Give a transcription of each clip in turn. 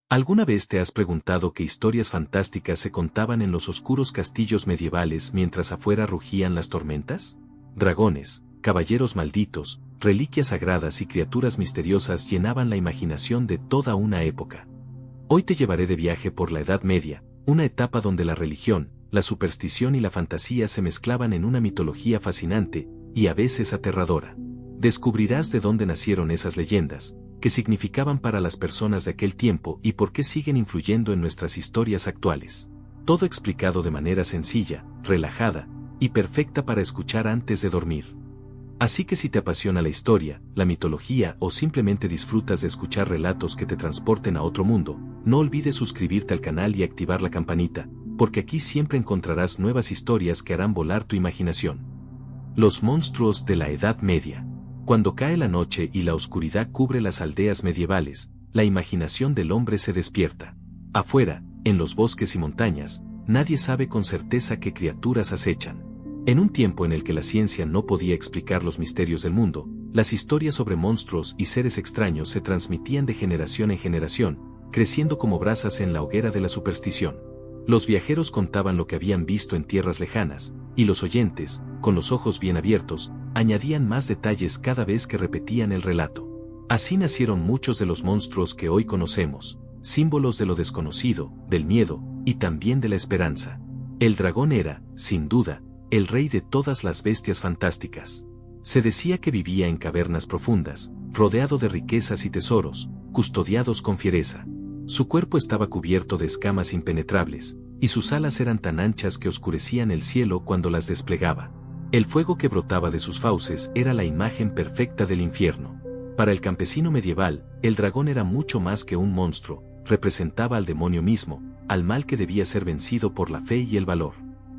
¿Alguna vez te has preguntado qué historias fantásticas se contaban en los oscuros castillos medievales mientras afuera rugían las tormentas? Dragones, caballeros malditos, reliquias sagradas y criaturas misteriosas llenaban la imaginación de toda una época. Hoy te llevaré de viaje por la Edad Media, una etapa donde la religión, la superstición y la fantasía se mezclaban en una mitología fascinante y a veces aterradora. Descubrirás de dónde nacieron esas leyendas, qué significaban para las personas de aquel tiempo y por qué siguen influyendo en nuestras historias actuales. Todo explicado de manera sencilla, relajada y perfecta para escuchar antes de dormir. Así que si te apasiona la historia, la mitología o simplemente disfrutas de escuchar relatos que te transporten a otro mundo, no olvides suscribirte al canal y activar la campanita, porque aquí siempre encontrarás nuevas historias que harán volar tu imaginación. Los monstruos de la Edad Media. Cuando cae la noche y la oscuridad cubre las aldeas medievales, la imaginación del hombre se despierta. Afuera, en los bosques y montañas, nadie sabe con certeza qué criaturas acechan. En un tiempo en el que la ciencia no podía explicar los misterios del mundo, las historias sobre monstruos y seres extraños se transmitían de generación en generación, creciendo como brasas en la hoguera de la superstición. Los viajeros contaban lo que habían visto en tierras lejanas, y los oyentes, con los ojos bien abiertos, añadían más detalles cada vez que repetían el relato. Así nacieron muchos de los monstruos que hoy conocemos, símbolos de lo desconocido, del miedo, y también de la esperanza. El dragón era, sin duda, el rey de todas las bestias fantásticas. Se decía que vivía en cavernas profundas, rodeado de riquezas y tesoros, custodiados con fiereza. Su cuerpo estaba cubierto de escamas impenetrables, y sus alas eran tan anchas que oscurecían el cielo cuando las desplegaba. El fuego que brotaba de sus fauces era la imagen perfecta del infierno. Para el campesino medieval, el dragón era mucho más que un monstruo, representaba al demonio mismo, al mal que debía ser vencido por la fe y el valor.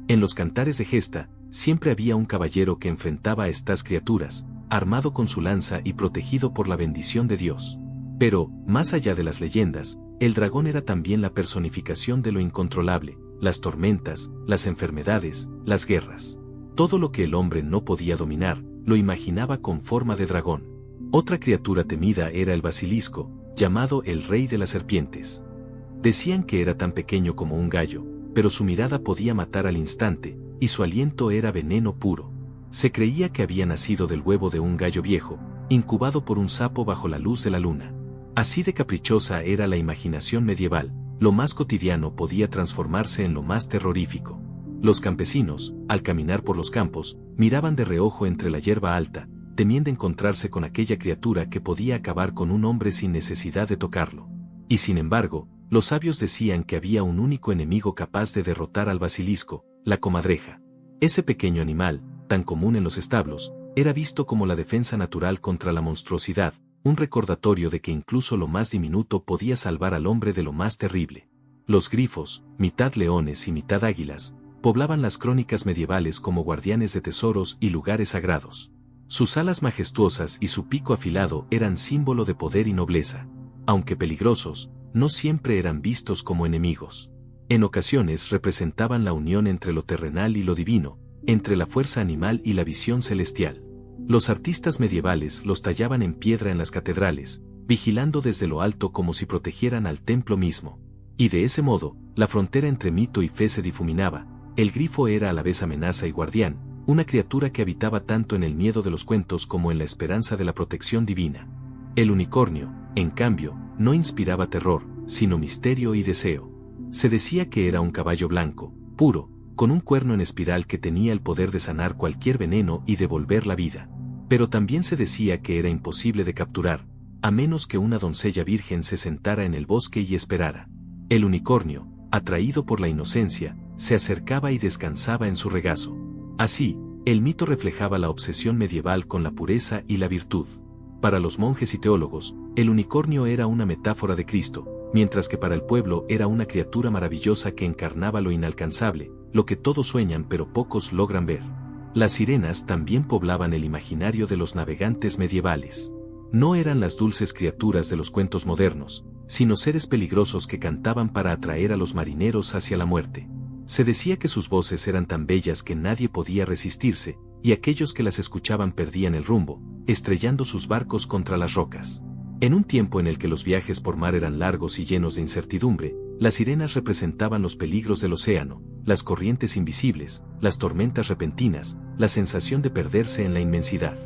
En los cantares de gesta, siempre había un caballero que enfrentaba a estas criaturas, armado con su lanza y protegido por la bendición de Dios. Pero, más allá de las leyendas, el dragón era también la personificación de lo incontrolable, las tormentas, las enfermedades, las guerras. Todo lo que el hombre no podía dominar, lo imaginaba con forma de dragón. Otra criatura temida era el basilisco, llamado el rey de las serpientes. Decían que era tan pequeño como un gallo, pero su mirada podía matar al instante, y su aliento era veneno puro. Se creía que había nacido del huevo de un gallo viejo, incubado por un sapo bajo la luz de la luna. Así de caprichosa era la imaginación medieval, lo más cotidiano podía transformarse en lo más terrorífico. Los campesinos, al caminar por los campos, miraban de reojo entre la hierba alta, temiendo encontrarse con aquella criatura que podía acabar con un hombre sin necesidad de tocarlo. Y sin embargo, los sabios decían que había un único enemigo capaz de derrotar al basilisco, la comadreja. Ese pequeño animal, tan común en los establos, era visto como la defensa natural contra la monstruosidad, un recordatorio de que incluso lo más diminuto podía salvar al hombre de lo más terrible. Los grifos, mitad leones y mitad águilas, poblaban las crónicas medievales como guardianes de tesoros y lugares sagrados. Sus alas majestuosas y su pico afilado eran símbolo de poder y nobleza. Aunque peligrosos, no siempre eran vistos como enemigos. En ocasiones representaban la unión entre lo terrenal y lo divino, entre la fuerza animal y la visión celestial. Los artistas medievales los tallaban en piedra en las catedrales, vigilando desde lo alto como si protegieran al templo mismo. Y de ese modo, la frontera entre mito y fe se difuminaba. El grifo era a la vez amenaza y guardián, una criatura que habitaba tanto en el miedo de los cuentos como en la esperanza de la protección divina. El unicornio, en cambio, no inspiraba terror, sino misterio y deseo. Se decía que era un caballo blanco, puro, con un cuerno en espiral que tenía el poder de sanar cualquier veneno y devolver la vida. Pero también se decía que era imposible de capturar, a menos que una doncella virgen se sentara en el bosque y esperara. El unicornio, atraído por la inocencia, se acercaba y descansaba en su regazo. Así, el mito reflejaba la obsesión medieval con la pureza y la virtud. Para los monjes y teólogos, el unicornio era una metáfora de Cristo, mientras que para el pueblo era una criatura maravillosa que encarnaba lo inalcanzable, lo que todos sueñan pero pocos logran ver. Las sirenas también poblaban el imaginario de los navegantes medievales. No eran las dulces criaturas de los cuentos modernos, sino seres peligrosos que cantaban para atraer a los marineros hacia la muerte. Se decía que sus voces eran tan bellas que nadie podía resistirse, y aquellos que las escuchaban perdían el rumbo, estrellando sus barcos contra las rocas. En un tiempo en el que los viajes por mar eran largos y llenos de incertidumbre, las sirenas representaban los peligros del océano, las corrientes invisibles, las tormentas repentinas, la sensación de perderse en la inmensidad.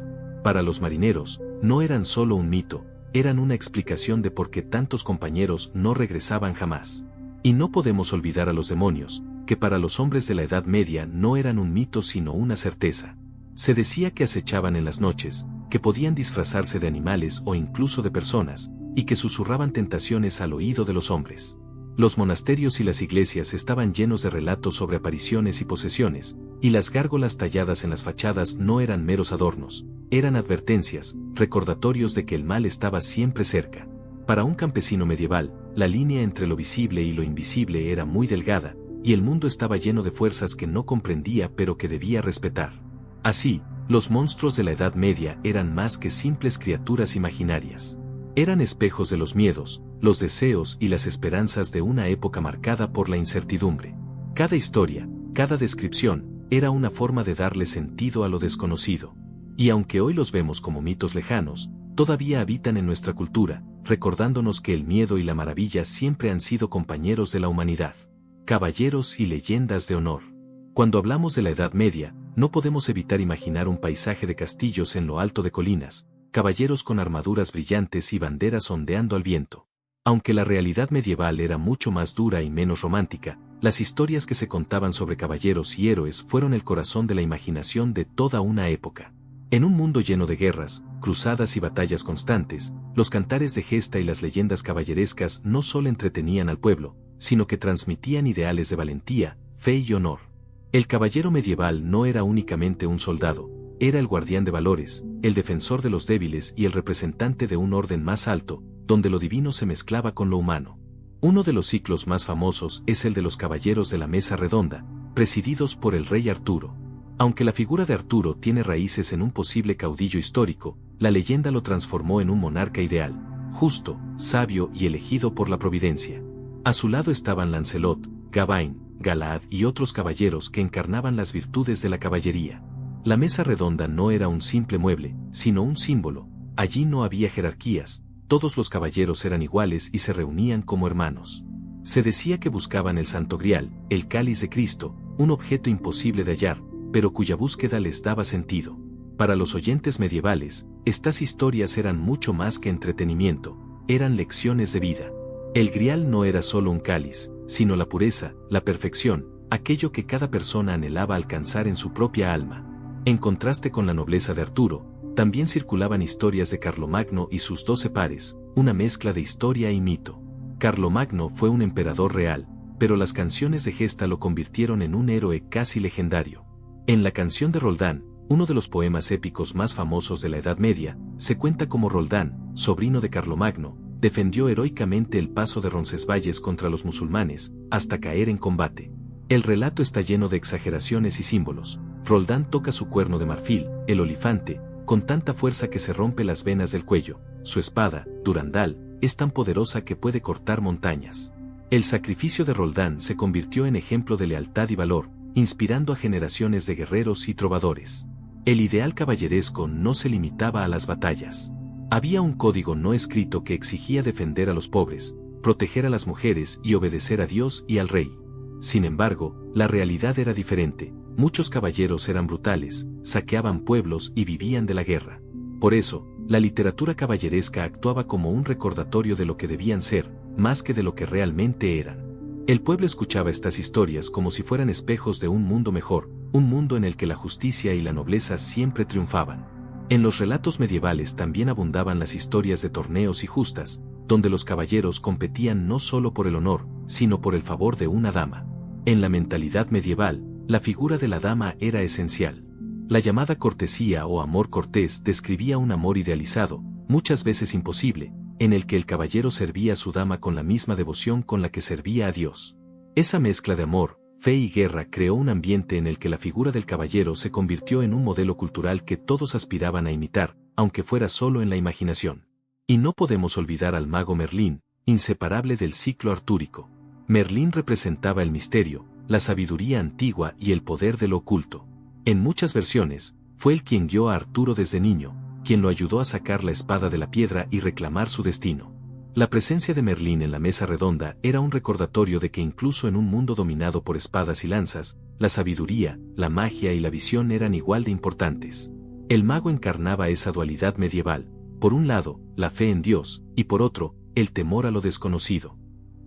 Para los marineros, no eran solo un mito, eran una explicación de por qué tantos compañeros no regresaban jamás. Y no podemos olvidar a los demonios, que para los hombres de la Edad Media no eran un mito sino una certeza. Se decía que acechaban en las noches, que podían disfrazarse de animales o incluso de personas, y que susurraban tentaciones al oído de los hombres. Los monasterios y las iglesias estaban llenos de relatos sobre apariciones y posesiones, y las gárgolas talladas en las fachadas no eran meros adornos, eran advertencias, recordatorios de que el mal estaba siempre cerca. Para un campesino medieval, la línea entre lo visible y lo invisible era muy delgada, y el mundo estaba lleno de fuerzas que no comprendía pero que debía respetar. Así, los monstruos de la Edad Media eran más que simples criaturas imaginarias. Eran espejos de los miedos, los deseos y las esperanzas de una época marcada por la incertidumbre. Cada historia, cada descripción, era una forma de darle sentido a lo desconocido. Y aunque hoy los vemos como mitos lejanos, todavía habitan en nuestra cultura, recordándonos que el miedo y la maravilla siempre han sido compañeros de la humanidad. Caballeros y leyendas de honor. Cuando hablamos de la Edad Media, no podemos evitar imaginar un paisaje de castillos en lo alto de colinas, caballeros con armaduras brillantes y banderas ondeando al viento. Aunque la realidad medieval era mucho más dura y menos romántica, las historias que se contaban sobre caballeros y héroes fueron el corazón de la imaginación de toda una época. En un mundo lleno de guerras, cruzadas y batallas constantes, los cantares de gesta y las leyendas caballerescas no solo entretenían al pueblo, sino que transmitían ideales de valentía, fe y honor. El caballero medieval no era únicamente un soldado, era el guardián de valores, el defensor de los débiles y el representante de un orden más alto, donde lo divino se mezclaba con lo humano. Uno de los ciclos más famosos es el de los caballeros de la Mesa Redonda, presididos por el rey Arturo. Aunque la figura de Arturo tiene raíces en un posible caudillo histórico, la leyenda lo transformó en un monarca ideal, justo, sabio y elegido por la providencia. A su lado estaban Lancelot, Gawain, Galahad y otros caballeros que encarnaban las virtudes de la caballería. La mesa redonda no era un simple mueble, sino un símbolo. Allí no había jerarquías, todos los caballeros eran iguales y se reunían como hermanos. Se decía que buscaban el Santo Grial, el cáliz de Cristo, un objeto imposible de hallar, pero cuya búsqueda les daba sentido. Para los oyentes medievales, estas historias eran mucho más que entretenimiento, eran lecciones de vida. El Grial no era solo un cáliz, sino la pureza, la perfección, aquello que cada persona anhelaba alcanzar en su propia alma. En contraste con la nobleza de Arturo, también circulaban historias de Carlomagno y sus 12 pares, una mezcla de historia y mito. Carlomagno fue un emperador real, pero las canciones de gesta lo convirtieron en un héroe casi legendario. En la canción de Roldán, uno de los poemas épicos más famosos de la Edad Media, se cuenta cómo Roldán, sobrino de Carlomagno, defendió heroicamente el paso de Roncesvalles contra los musulmanes, hasta caer en combate. El relato está lleno de exageraciones y símbolos. Roldán toca su cuerno de marfil, el olifante, con tanta fuerza que se rompe las venas del cuello. Su espada, Durandal, es tan poderosa que puede cortar montañas. El sacrificio de Roldán se convirtió en ejemplo de lealtad y valor, inspirando a generaciones de guerreros y trovadores. El ideal caballeresco no se limitaba a las batallas. Había un código no escrito que exigía defender a los pobres, proteger a las mujeres y obedecer a Dios y al rey. Sin embargo, la realidad era diferente. Muchos caballeros eran brutales, saqueaban pueblos y vivían de la guerra. Por eso, la literatura caballeresca actuaba como un recordatorio de lo que debían ser, más que de lo que realmente eran. El pueblo escuchaba estas historias como si fueran espejos de un mundo mejor, un mundo en el que la justicia y la nobleza siempre triunfaban. En los relatos medievales también abundaban las historias de torneos y justas, donde los caballeros competían no solo por el honor, sino por el favor de una dama. En la mentalidad medieval, la figura de la dama era esencial. La llamada cortesía o amor cortés describía un amor idealizado, muchas veces imposible, en el que el caballero servía a su dama con la misma devoción con la que servía a Dios. Esa mezcla de amor, fe y guerra creó un ambiente en el que la figura del caballero se convirtió en un modelo cultural que todos aspiraban a imitar, aunque fuera solo en la imaginación. Y no podemos olvidar al mago Merlín, inseparable del ciclo artúrico. Merlín representaba el misterio, la sabiduría antigua y el poder de lo oculto. En muchas versiones, fue él quien guió a Arturo desde niño, quien lo ayudó a sacar la espada de la piedra y reclamar su destino. La presencia de Merlín en la mesa redonda era un recordatorio de que incluso en un mundo dominado por espadas y lanzas, la sabiduría, la magia y la visión eran igual de importantes. El mago encarnaba esa dualidad medieval, por un lado, la fe en Dios, y por otro, el temor a lo desconocido.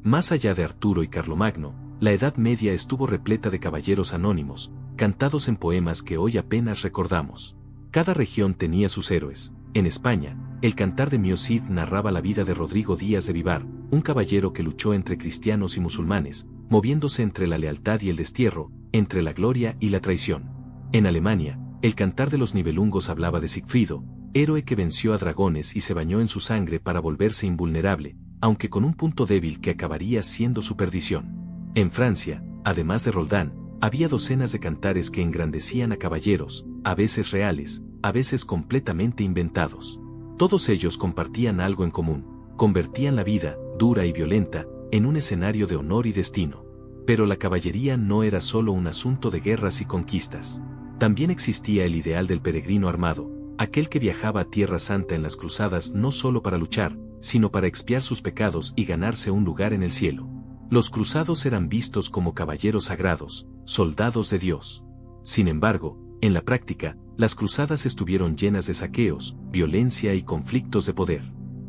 Más allá de Arturo y Carlomagno, la Edad Media estuvo repleta de caballeros anónimos, cantados en poemas que hoy apenas recordamos. Cada región tenía sus héroes. En España, el Cantar de Mio Cid narraba la vida de Rodrigo Díaz de Vivar, un caballero que luchó entre cristianos y musulmanes, moviéndose entre la lealtad y el destierro, entre la gloria y la traición. En Alemania, el Cantar de los Nibelungos hablaba de Sigfrido, héroe que venció a dragones y se bañó en su sangre para volverse invulnerable, aunque con un punto débil que acabaría siendo su perdición. En Francia, además de Roldán, había docenas de cantares que engrandecían a caballeros, a veces reales, a veces completamente inventados. Todos ellos compartían algo en común: convertían la vida, dura y violenta, en un escenario de honor y destino. Pero la caballería no era solo un asunto de guerras y conquistas. También existía el ideal del peregrino armado, aquel que viajaba a Tierra Santa en las cruzadas no solo para luchar, sino para expiar sus pecados y ganarse un lugar en el cielo. Los cruzados eran vistos como caballeros sagrados, soldados de Dios. Sin embargo, en la práctica, las cruzadas estuvieron llenas de saqueos, violencia y conflictos de poder.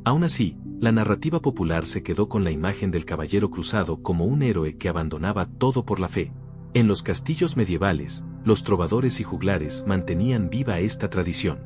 Aún así, la narrativa popular se quedó con la imagen del caballero cruzado como un héroe que abandonaba todo por la fe. En los castillos medievales, los trovadores y juglares mantenían viva esta tradición.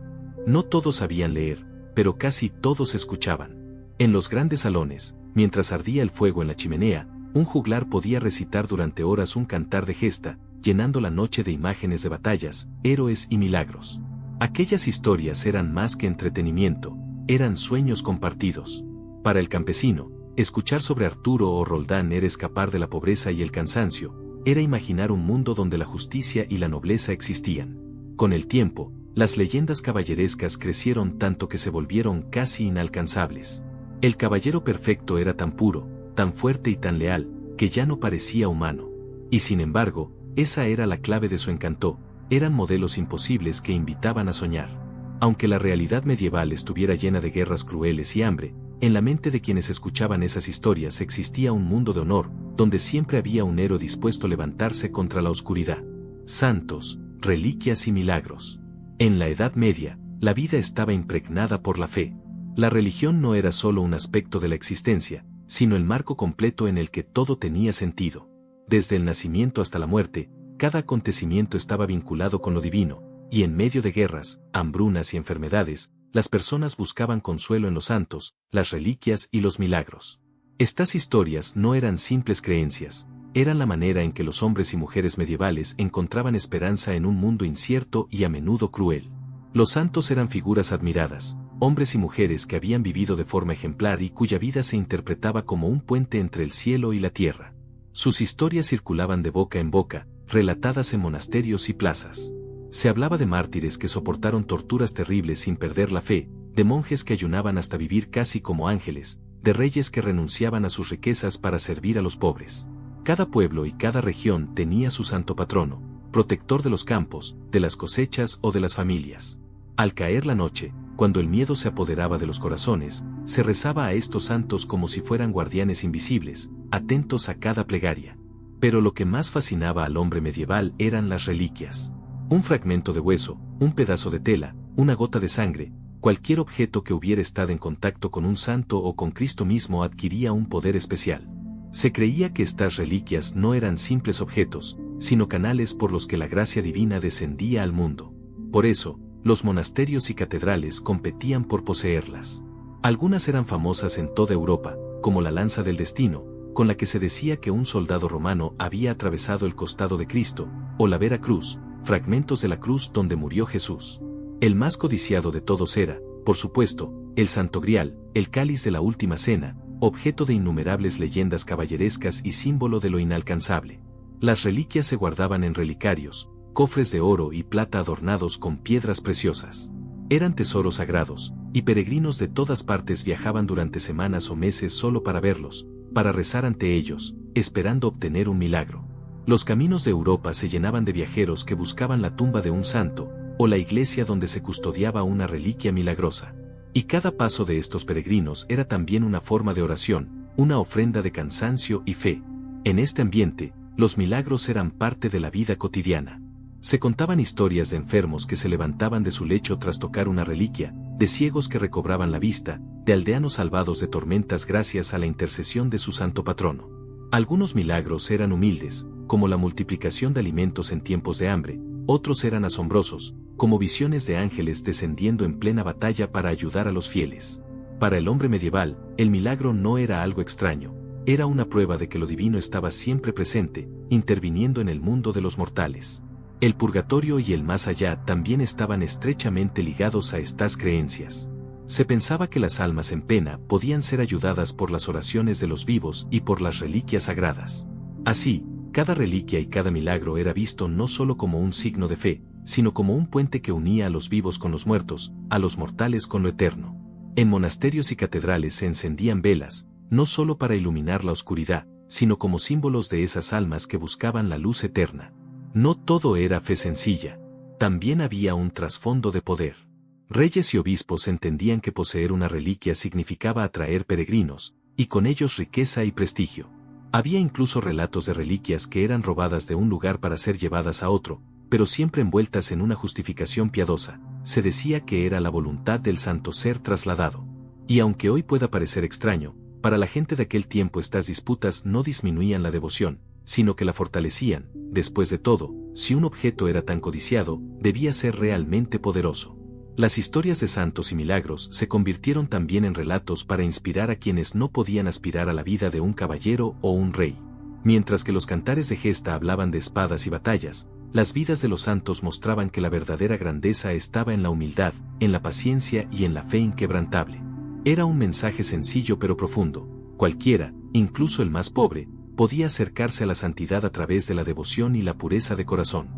No todos sabían leer, pero casi todos escuchaban. En los grandes salones, mientras ardía el fuego en la chimenea, un juglar podía recitar durante horas un cantar de gesta, llenando la noche de imágenes de batallas, héroes y milagros. Aquellas historias eran más que entretenimiento, eran sueños compartidos. Para el campesino, escuchar sobre Arturo o Roldán era escapar de la pobreza y el cansancio, era imaginar un mundo donde la justicia y la nobleza existían. Con el tiempo, las leyendas caballerescas crecieron tanto que se volvieron casi inalcanzables. El caballero perfecto era tan puro, tan fuerte y tan leal, que ya no parecía humano. Y sin embargo, esa era la clave de su encanto, eran modelos imposibles que invitaban a soñar. Aunque la realidad medieval estuviera llena de guerras crueles y hambre, en la mente de quienes escuchaban esas historias existía un mundo de honor, donde siempre había un héroe dispuesto a levantarse contra la oscuridad. Santos, reliquias y milagros. En la Edad Media, la vida estaba impregnada por la fe. La religión no era solo un aspecto de la existencia, sino el marco completo en el que todo tenía sentido. Desde el nacimiento hasta la muerte, cada acontecimiento estaba vinculado con lo divino, y en medio de guerras, hambrunas y enfermedades, las personas buscaban consuelo en los santos, las reliquias y los milagros. Estas historias no eran simples creencias, eran la manera en que los hombres y mujeres medievales encontraban esperanza en un mundo incierto y a menudo cruel. Los santos eran figuras admiradas, hombres y mujeres que habían vivido de forma ejemplar y cuya vida se interpretaba como un puente entre el cielo y la tierra. Sus historias circulaban de boca en boca, relatadas en monasterios y plazas. Se hablaba de mártires que soportaron torturas terribles sin perder la fe, de monjes que ayunaban hasta vivir casi como ángeles, de reyes que renunciaban a sus riquezas para servir a los pobres. Cada pueblo y cada región tenía su santo patrono, protector de los campos, de las cosechas o de las familias. Al caer la noche, cuando el miedo se apoderaba de los corazones, se rezaba a estos santos como si fueran guardianes invisibles, atentos a cada plegaria. Pero lo que más fascinaba al hombre medieval eran las reliquias. Un fragmento de hueso, un pedazo de tela, una gota de sangre, cualquier objeto que hubiera estado en contacto con un santo o con Cristo mismo adquiría un poder especial. Se creía que estas reliquias no eran simples objetos, sino canales por los que la gracia divina descendía al mundo. Por eso, los monasterios y catedrales competían por poseerlas. Algunas eran famosas en toda Europa, como la lanza del destino, con la que se decía que un soldado romano había atravesado el costado de Cristo, o la Vera Cruz, fragmentos de la cruz donde murió Jesús. El más codiciado de todos era, por supuesto, el Santo Grial, el cáliz de la Última Cena, objeto de innumerables leyendas caballerescas y símbolo de lo inalcanzable. Las reliquias se guardaban en relicarios, cofres de oro y plata adornados con piedras preciosas. Eran tesoros sagrados, y peregrinos de todas partes viajaban durante semanas o meses solo para verlos, para rezar ante ellos, esperando obtener un milagro. Los caminos de Europa se llenaban de viajeros que buscaban la tumba de un santo, o la iglesia donde se custodiaba una reliquia milagrosa. Y cada paso de estos peregrinos era también una forma de oración, una ofrenda de cansancio y fe. En este ambiente, los milagros eran parte de la vida cotidiana. Se contaban historias de enfermos que se levantaban de su lecho tras tocar una reliquia, de ciegos que recobraban la vista, de aldeanos salvados de tormentas gracias a la intercesión de su santo patrono. Algunos milagros eran humildes, como la multiplicación de alimentos en tiempos de hambre, otros eran asombrosos, como visiones de ángeles descendiendo en plena batalla para ayudar a los fieles. Para el hombre medieval, el milagro no era algo extraño, era una prueba de que lo divino estaba siempre presente, interviniendo en el mundo de los mortales. El purgatorio y el más allá también estaban estrechamente ligados a estas creencias. Se pensaba que las almas en pena podían ser ayudadas por las oraciones de los vivos y por las reliquias sagradas. Así, cada reliquia y cada milagro era visto no solo como un signo de fe, sino como un puente que unía a los vivos con los muertos, a los mortales con lo eterno. En monasterios y catedrales se encendían velas, no solo para iluminar la oscuridad, sino como símbolos de esas almas que buscaban la luz eterna. No todo era fe sencilla, también había un trasfondo de poder. Reyes y obispos entendían que poseer una reliquia significaba atraer peregrinos, y con ellos riqueza y prestigio. Había incluso relatos de reliquias que eran robadas de un lugar para ser llevadas a otro, pero siempre envueltas en una justificación piadosa. Se decía que era la voluntad del santo ser trasladado. Y aunque hoy pueda parecer extraño, para la gente de aquel tiempo estas disputas no disminuían la devoción, sino que la fortalecían. Después de todo, si un objeto era tan codiciado, debía ser realmente poderoso. Las historias de santos y milagros se convirtieron también en relatos para inspirar a quienes no podían aspirar a la vida de un caballero o un rey. Mientras que los cantares de gesta hablaban de espadas y batallas, las vidas de los santos mostraban que la verdadera grandeza estaba en la humildad, en la paciencia y en la fe inquebrantable. Era un mensaje sencillo pero profundo. Cualquiera, incluso el más pobre, podía acercarse a la santidad a través de la devoción y la pureza de corazón.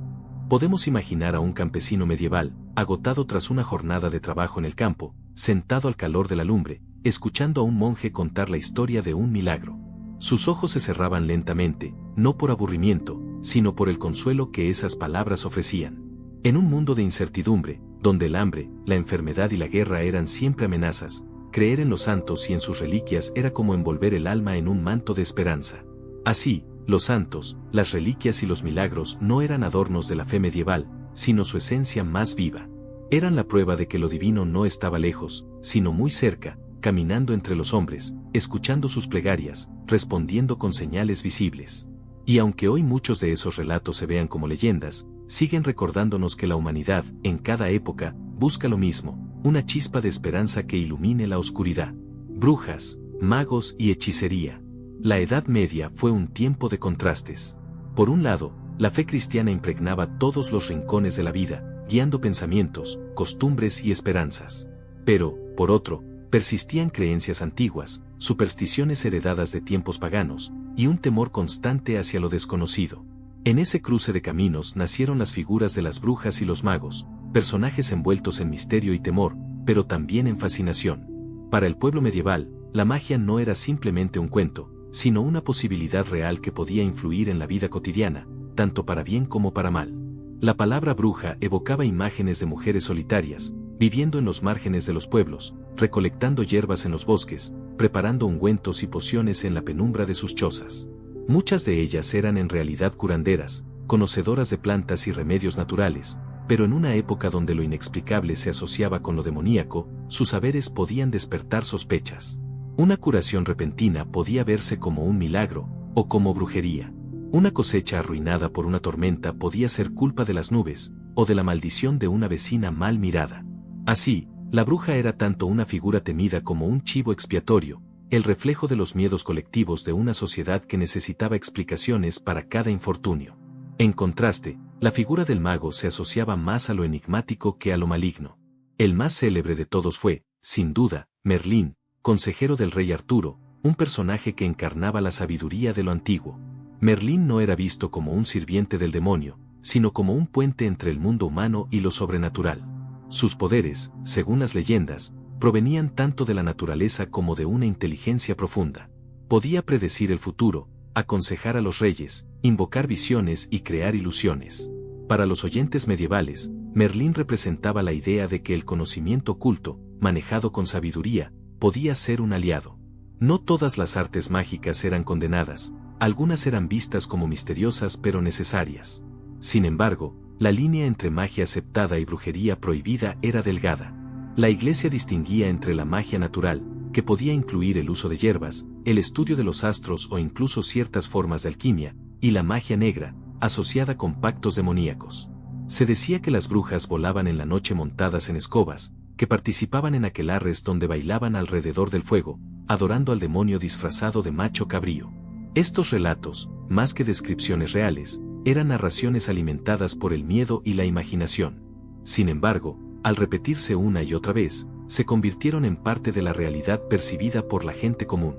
Podemos imaginar a un campesino medieval, agotado tras una jornada de trabajo en el campo, sentado al calor de la lumbre, escuchando a un monje contar la historia de un milagro. Sus ojos se cerraban lentamente, no por aburrimiento, sino por el consuelo que esas palabras ofrecían. En un mundo de incertidumbre, donde el hambre, la enfermedad y la guerra eran siempre amenazas, creer en los santos y en sus reliquias era como envolver el alma en un manto de esperanza. Así, los santos, las reliquias y los milagros no eran adornos de la fe medieval, sino su esencia más viva. Eran la prueba de que lo divino no estaba lejos, sino muy cerca, caminando entre los hombres, escuchando sus plegarias, respondiendo con señales visibles. Y aunque hoy muchos de esos relatos se vean como leyendas, siguen recordándonos que la humanidad, en cada época, busca lo mismo, una chispa de esperanza que ilumine la oscuridad. Brujas, magos y hechicería. La Edad Media fue un tiempo de contrastes. Por un lado, la fe cristiana impregnaba todos los rincones de la vida, guiando pensamientos, costumbres y esperanzas. Pero, por otro, persistían creencias antiguas, supersticiones heredadas de tiempos paganos, y un temor constante hacia lo desconocido. En ese cruce de caminos nacieron las figuras de las brujas y los magos, personajes envueltos en misterio y temor, pero también en fascinación. Para el pueblo medieval, la magia no era simplemente un cuento, sino una posibilidad real que podía influir en la vida cotidiana, tanto para bien como para mal. La palabra bruja evocaba imágenes de mujeres solitarias, viviendo en los márgenes de los pueblos, recolectando hierbas en los bosques, preparando ungüentos y pociones en la penumbra de sus chozas. Muchas de ellas eran en realidad curanderas, conocedoras de plantas y remedios naturales, pero en una época donde lo inexplicable se asociaba con lo demoníaco, sus saberes podían despertar sospechas. Una curación repentina podía verse como un milagro, o como brujería. Una cosecha arruinada por una tormenta podía ser culpa de las nubes, o de la maldición de una vecina mal mirada. Así, la bruja era tanto una figura temida como un chivo expiatorio, el reflejo de los miedos colectivos de una sociedad que necesitaba explicaciones para cada infortunio. En contraste, la figura del mago se asociaba más a lo enigmático que a lo maligno. El más célebre de todos fue, sin duda, Merlín, consejero del rey Arturo, un personaje que encarnaba la sabiduría de lo antiguo. Merlín no era visto como un sirviente del demonio, sino como un puente entre el mundo humano y lo sobrenatural. Sus poderes, según las leyendas, provenían tanto de la naturaleza como de una inteligencia profunda. Podía predecir el futuro, aconsejar a los reyes, invocar visiones y crear ilusiones. Para los oyentes medievales, Merlín representaba la idea de que el conocimiento oculto, manejado con sabiduría, podía ser un aliado. No todas las artes mágicas eran condenadas, algunas eran vistas como misteriosas pero necesarias. Sin embargo, la línea entre magia aceptada y brujería prohibida era delgada. La Iglesia distinguía entre la magia natural, que podía incluir el uso de hierbas, el estudio de los astros o incluso ciertas formas de alquimia, y la magia negra, asociada con pactos demoníacos. Se decía que las brujas volaban en la noche montadas en escobas, que participaban en aquelarres donde bailaban alrededor del fuego, adorando al demonio disfrazado de macho cabrío. Estos relatos, más que descripciones reales, eran narraciones alimentadas por el miedo y la imaginación. Sin embargo, al repetirse una y otra vez, se convirtieron en parte de la realidad percibida por la gente común.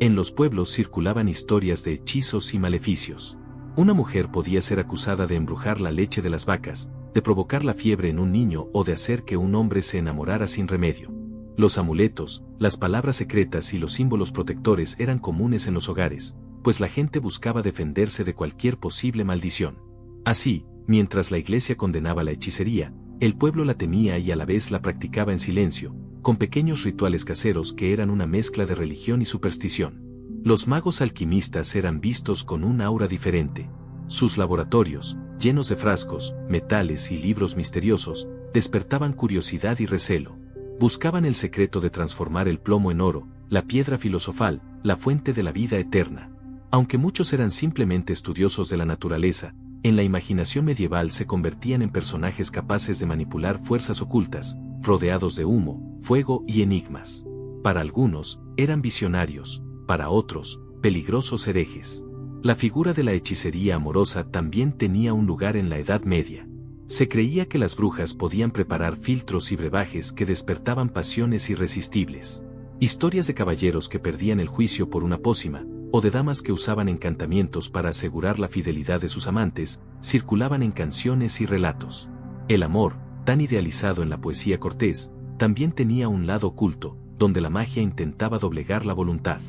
En los pueblos circulaban historias de hechizos y maleficios. Una mujer podía ser acusada de embrujar la leche de las vacas, de provocar la fiebre en un niño o de hacer que un hombre se enamorara sin remedio. Los amuletos, las palabras secretas y los símbolos protectores eran comunes en los hogares, pues la gente buscaba defenderse de cualquier posible maldición. Así, mientras la Iglesia condenaba la hechicería, el pueblo la temía y a la vez la practicaba en silencio, con pequeños rituales caseros que eran una mezcla de religión y superstición. Los magos alquimistas eran vistos con un aura diferente. Sus laboratorios, llenos de frascos, metales y libros misteriosos, despertaban curiosidad y recelo. Buscaban el secreto de transformar el plomo en oro, la piedra filosofal, la fuente de la vida eterna. Aunque muchos eran simplemente estudiosos de la naturaleza, en la imaginación medieval se convertían en personajes capaces de manipular fuerzas ocultas, rodeados de humo, fuego y enigmas. Para algunos, eran visionarios, para otros, peligrosos herejes. La figura de la hechicería amorosa también tenía un lugar en la Edad Media. Se creía que las brujas podían preparar filtros y brebajes que despertaban pasiones irresistibles. Historias de caballeros que perdían el juicio por una pócima, o de damas que usaban encantamientos para asegurar la fidelidad de sus amantes, circulaban en canciones y relatos. El amor, tan idealizado en la poesía cortés, también tenía un lado oculto, donde la magia intentaba doblegar la voluntad.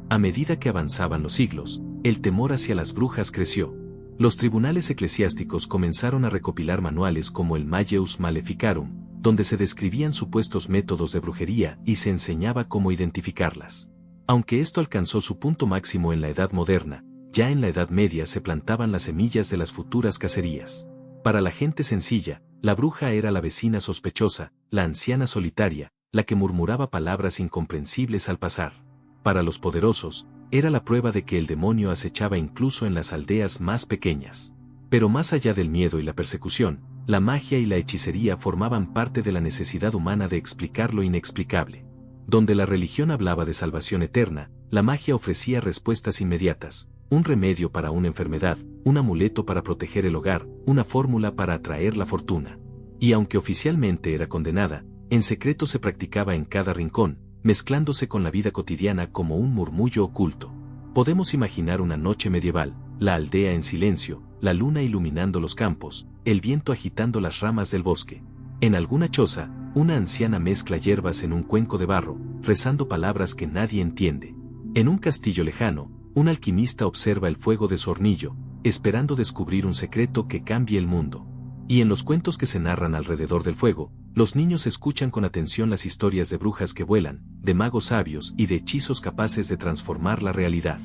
A medida que avanzaban los siglos, el temor hacia las brujas creció. Los tribunales eclesiásticos comenzaron a recopilar manuales como el Malleus Maleficarum, donde se describían supuestos métodos de brujería y se enseñaba cómo identificarlas. Aunque esto alcanzó su punto máximo en la Edad Moderna, ya en la Edad Media se plantaban las semillas de las futuras cacerías. Para la gente sencilla, la bruja era la vecina sospechosa, la anciana solitaria, la que murmuraba palabras incomprensibles al pasar. Para los poderosos, era la prueba de que el demonio acechaba incluso en las aldeas más pequeñas. Pero más allá del miedo y la persecución, la magia y la hechicería formaban parte de la necesidad humana de explicar lo inexplicable. Donde la religión hablaba de salvación eterna, la magia ofrecía respuestas inmediatas, un remedio para una enfermedad, un amuleto para proteger el hogar, una fórmula para atraer la fortuna. Y aunque oficialmente era condenada, en secreto se practicaba en cada rincón, mezclándose con la vida cotidiana como un murmullo oculto. Podemos imaginar una noche medieval, la aldea en silencio, la luna iluminando los campos, el viento agitando las ramas del bosque. En alguna choza, una anciana mezcla hierbas en un cuenco de barro, rezando palabras que nadie entiende. En un castillo lejano, un alquimista observa el fuego de su hornillo, esperando descubrir un secreto que cambie el mundo. Y en los cuentos que se narran alrededor del fuego, los niños escuchan con atención las historias de brujas que vuelan, de magos sabios y de hechizos capaces de transformar la realidad.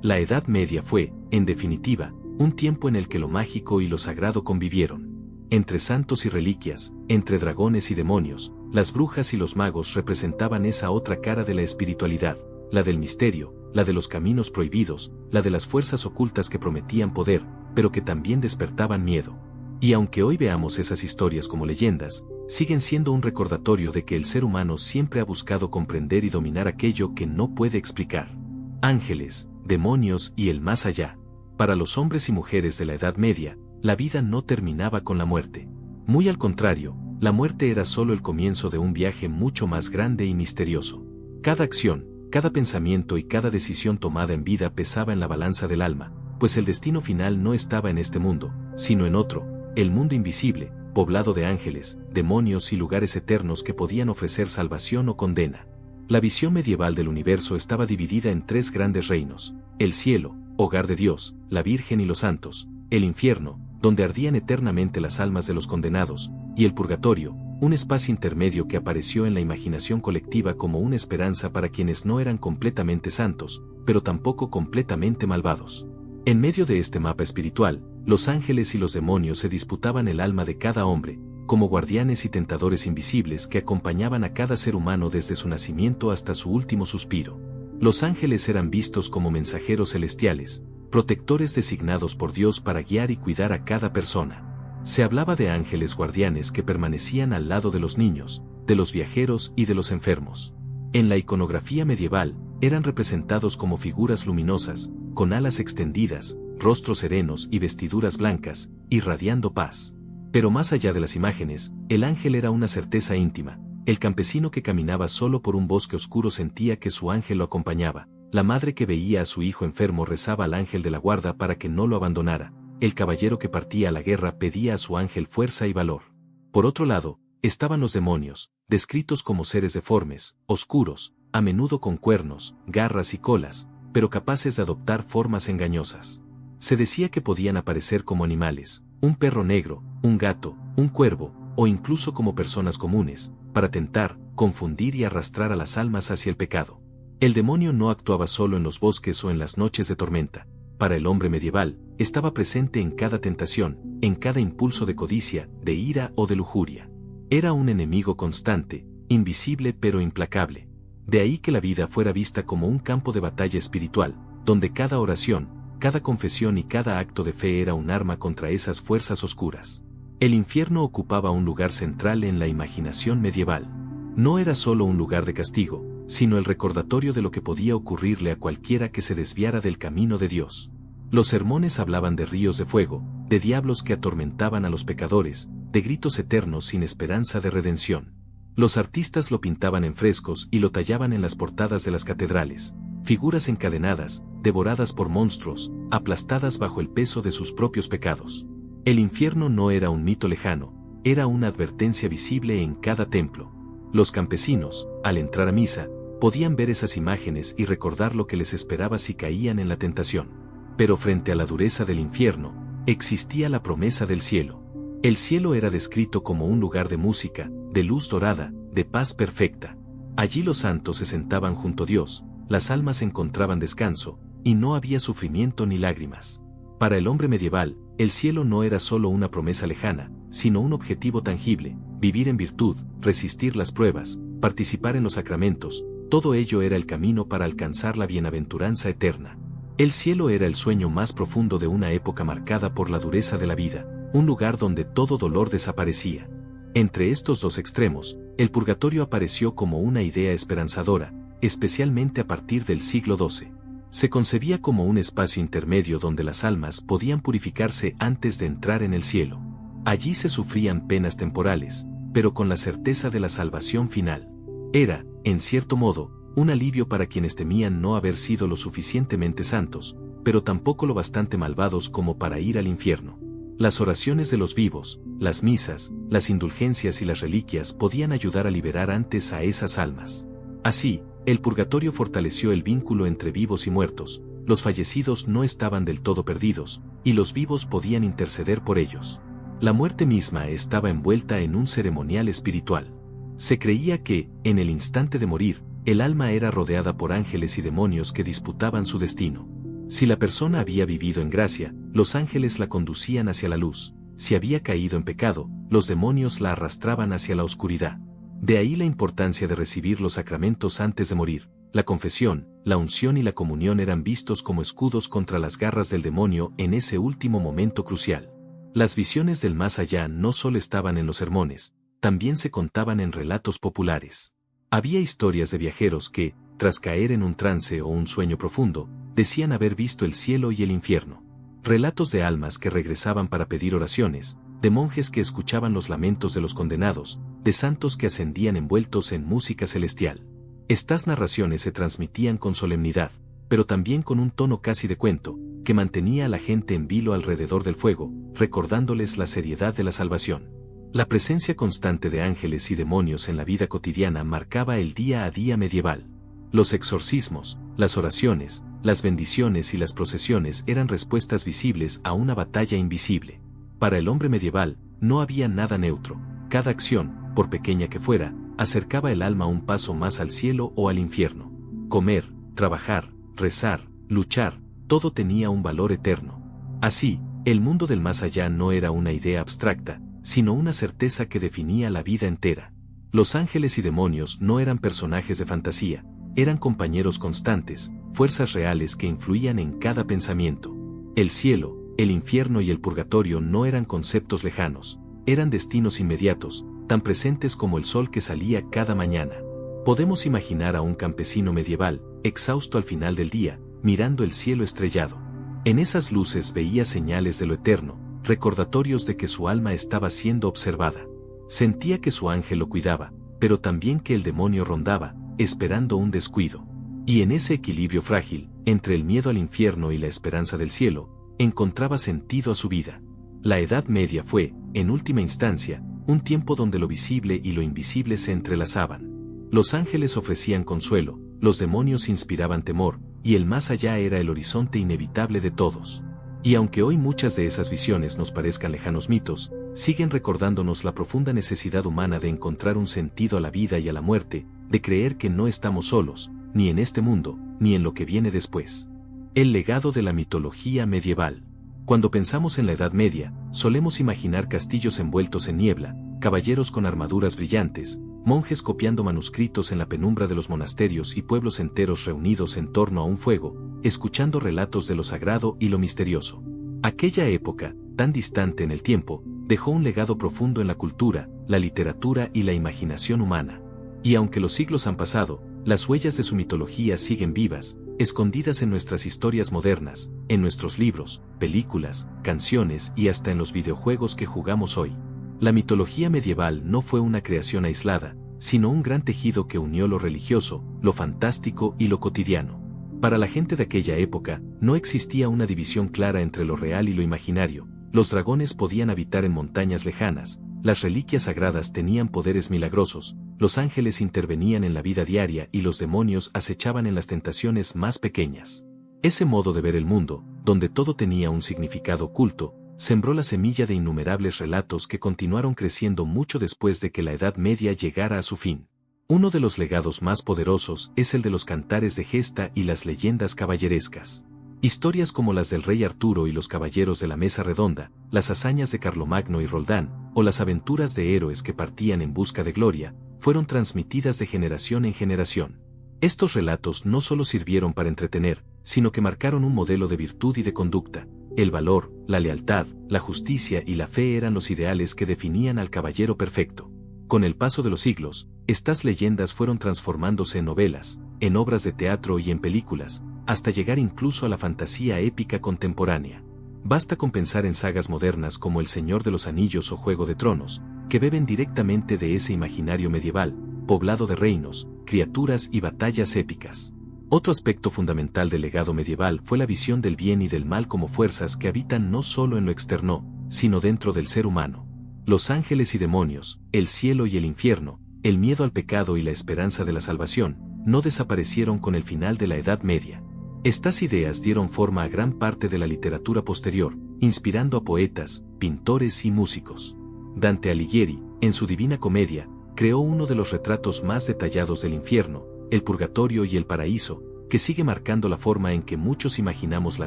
La Edad Media fue, en definitiva, un tiempo en el que lo mágico y lo sagrado convivieron. Entre santos y reliquias, entre dragones y demonios, las brujas y los magos representaban esa otra cara de la espiritualidad, la del misterio, la de los caminos prohibidos, la de las fuerzas ocultas que prometían poder, pero que también despertaban miedo. Y aunque hoy veamos esas historias como leyendas, siguen siendo un recordatorio de que el ser humano siempre ha buscado comprender y dominar aquello que no puede explicar. Ángeles, demonios y el más allá. Para los hombres y mujeres de la Edad Media, la vida no terminaba con la muerte. Muy al contrario, la muerte era solo el comienzo de un viaje mucho más grande y misterioso. Cada acción, cada pensamiento y cada decisión tomada en vida pesaba en la balanza del alma, pues el destino final no estaba en este mundo, sino en otro, el mundo invisible, poblado de ángeles, demonios y lugares eternos que podían ofrecer salvación o condena. La visión medieval del universo estaba dividida en tres grandes reinos: el cielo, hogar de Dios, la Virgen y los santos; el infierno, donde ardían eternamente las almas de los condenados; y el purgatorio, un espacio intermedio que apareció en la imaginación colectiva como una esperanza para quienes no eran completamente santos, pero tampoco completamente malvados. En medio de este mapa espiritual, los ángeles y los demonios se disputaban el alma de cada hombre, como guardianes y tentadores invisibles que acompañaban a cada ser humano desde su nacimiento hasta su último suspiro. Los ángeles eran vistos como mensajeros celestiales, protectores designados por Dios para guiar y cuidar a cada persona. Se hablaba de ángeles guardianes que permanecían al lado de los niños, de los viajeros y de los enfermos. En la iconografía medieval, eran representados como figuras luminosas, con alas extendidas, rostros serenos y vestiduras blancas, irradiando paz. Pero más allá de las imágenes, el ángel era una certeza íntima. El campesino que caminaba solo por un bosque oscuro sentía que su ángel lo acompañaba. La madre que veía a su hijo enfermo rezaba al ángel de la guarda para que no lo abandonara. El caballero que partía a la guerra pedía a su ángel fuerza y valor. Por otro lado, estaban los demonios, descritos como seres deformes, oscuros, a menudo con cuernos, garras y colas, pero capaces de adoptar formas engañosas. Se decía que podían aparecer como animales, un perro negro, un gato, un cuervo, o incluso como personas comunes, para tentar, confundir y arrastrar a las almas hacia el pecado. El demonio no actuaba solo en los bosques o en las noches de tormenta. Para el hombre medieval, estaba presente en cada tentación, en cada impulso de codicia, de ira o de lujuria. Era un enemigo constante, invisible pero implacable. De ahí que la vida fuera vista como un campo de batalla espiritual, donde cada oración, cada confesión y cada acto de fe era un arma contra esas fuerzas oscuras. El infierno ocupaba un lugar central en la imaginación medieval. No era solo un lugar de castigo, sino el recordatorio de lo que podía ocurrirle a cualquiera que se desviara del camino de Dios. Los sermones hablaban de ríos de fuego, de diablos que atormentaban a los pecadores, de gritos eternos sin esperanza de redención. Los artistas lo pintaban en frescos y lo tallaban en las portadas de las catedrales, figuras encadenadas, devoradas por monstruos, aplastadas bajo el peso de sus propios pecados. El infierno no era un mito lejano, era una advertencia visible en cada templo. Los campesinos, al entrar a misa, podían ver esas imágenes y recordar lo que les esperaba si caían en la tentación. Pero frente a la dureza del infierno, existía la promesa del cielo. El cielo era descrito como un lugar de música, de luz dorada, de paz perfecta. Allí los santos se sentaban junto a Dios, las almas encontraban descanso, y no había sufrimiento ni lágrimas. Para el hombre medieval, el cielo no era solo una promesa lejana, sino un objetivo tangible: vivir en virtud, resistir las pruebas, participar en los sacramentos, todo ello era el camino para alcanzar la bienaventuranza eterna. El cielo era el sueño más profundo de una época marcada por la dureza de la vida, un lugar donde todo dolor desaparecía. Entre estos dos extremos, el purgatorio apareció como una idea esperanzadora, especialmente a partir del siglo XII. Se concebía como un espacio intermedio donde las almas podían purificarse antes de entrar en el cielo. Allí se sufrían penas temporales, pero con la certeza de la salvación final. Era, en cierto modo, un alivio para quienes temían no haber sido lo suficientemente santos, pero tampoco lo bastante malvados como para ir al infierno. Las oraciones de los vivos, las misas, las indulgencias y las reliquias podían ayudar a liberar antes a esas almas. Así, el purgatorio fortaleció el vínculo entre vivos y muertos. Los fallecidos no estaban del todo perdidos, y los vivos podían interceder por ellos. La muerte misma estaba envuelta en un ceremonial espiritual. Se creía que, en el instante de morir, el alma era rodeada por ángeles y demonios que disputaban su destino. Si la persona había vivido en gracia, los ángeles la conducían hacia la luz. Si había caído en pecado, los demonios la arrastraban hacia la oscuridad. De ahí la importancia de recibir los sacramentos antes de morir. La confesión, la unción y la comunión eran vistos como escudos contra las garras del demonio en ese último momento crucial. Las visiones del más allá no solo estaban en los sermones, también se contaban en relatos populares. Había historias de viajeros que, tras caer en un trance o un sueño profundo, decían haber visto el cielo y el infierno. Relatos de almas que regresaban para pedir oraciones, de monjes que escuchaban los lamentos de los condenados, de santos que ascendían envueltos en música celestial. Estas narraciones se transmitían con solemnidad, pero también con un tono casi de cuento, que mantenía a la gente en vilo alrededor del fuego, recordándoles la seriedad de la salvación. La presencia constante de ángeles y demonios en la vida cotidiana marcaba el día a día medieval. Los exorcismos, las oraciones, las bendiciones y las procesiones eran respuestas visibles a una batalla invisible. Para el hombre medieval, no había nada neutro. Cada acción, por pequeña que fuera, acercaba el alma un paso más al cielo o al infierno. Comer, trabajar, rezar, luchar, todo tenía un valor eterno. Así, el mundo del más allá no era una idea abstracta, sino una certeza que definía la vida entera. Los ángeles y demonios no eran personajes de fantasía, eran compañeros constantes, fuerzas reales que influían en cada pensamiento. El cielo, el infierno y el purgatorio no eran conceptos lejanos, eran destinos inmediatos, tan presentes como el sol que salía cada mañana. Podemos imaginar a un campesino medieval, exhausto al final del día, mirando el cielo estrellado. En esas luces veía señales de lo eterno, recordatorios de que su alma estaba siendo observada. Sentía que su ángel lo cuidaba, pero también que el demonio rondaba, esperando un descuido. Y en ese equilibrio frágil, entre el miedo al infierno y la esperanza del cielo, encontraba sentido a su vida. La Edad Media fue, en última instancia, un tiempo donde lo visible y lo invisible se entrelazaban. Los ángeles ofrecían consuelo, los demonios inspiraban temor, y el más allá era el horizonte inevitable de todos. Y aunque hoy muchas de esas visiones nos parezcan lejanos mitos, siguen recordándonos la profunda necesidad humana de encontrar un sentido a la vida y a la muerte, de creer que no estamos solos, ni en este mundo, ni en lo que viene después. El legado de la mitología medieval. Cuando pensamos en la Edad Media, solemos imaginar castillos envueltos en niebla, caballeros con armaduras brillantes, monjes copiando manuscritos en la penumbra de los monasterios y pueblos enteros reunidos en torno a un fuego, escuchando relatos de lo sagrado y lo misterioso. Aquella época, tan distante en el tiempo, dejó un legado profundo en la cultura, la literatura y la imaginación humana. Y aunque los siglos han pasado, las huellas de su mitología siguen vivas, escondidas en nuestras historias modernas, en nuestros libros, películas, canciones y hasta en los videojuegos que jugamos hoy. La mitología medieval no fue una creación aislada, sino un gran tejido que unió lo religioso, lo fantástico y lo cotidiano. Para la gente de aquella época, no existía una división clara entre lo real y lo imaginario. Los dragones podían habitar en montañas lejanas, las reliquias sagradas tenían poderes milagrosos, los ángeles intervenían en la vida diaria y los demonios acechaban en las tentaciones más pequeñas. Ese modo de ver el mundo, donde todo tenía un significado oculto, sembró la semilla de innumerables relatos que continuaron creciendo mucho después de que la Edad Media llegara a su fin. Uno de los legados más poderosos es el de los cantares de gesta y las leyendas caballerescas. Historias como las del rey Arturo y los caballeros de la Mesa Redonda, las hazañas de Carlomagno y Roldán, o las aventuras de héroes que partían en busca de gloria, fueron transmitidas de generación en generación. Estos relatos no solo sirvieron para entretener, sino que marcaron un modelo de virtud y de conducta. El valor, la lealtad, la justicia y la fe eran los ideales que definían al caballero perfecto. Con el paso de los siglos, estas leyendas fueron transformándose en novelas, en obras de teatro y en películas, hasta llegar incluso a la fantasía épica contemporánea. Basta con pensar en sagas modernas como El Señor de los Anillos o Juego de Tronos, que beben directamente de ese imaginario medieval, poblado de reinos, criaturas y batallas épicas. Otro aspecto fundamental del legado medieval fue la visión del bien y del mal como fuerzas que habitan no solo en lo externo, sino dentro del ser humano. Los ángeles y demonios, el cielo y el infierno, el miedo al pecado y la esperanza de la salvación, no desaparecieron con el final de la Edad Media. Estas ideas dieron forma a gran parte de la literatura posterior, inspirando a poetas, pintores y músicos. Dante Alighieri, en su Divina Comedia, creó uno de los retratos más detallados del infierno, el purgatorio y el paraíso, que sigue marcando la forma en que muchos imaginamos la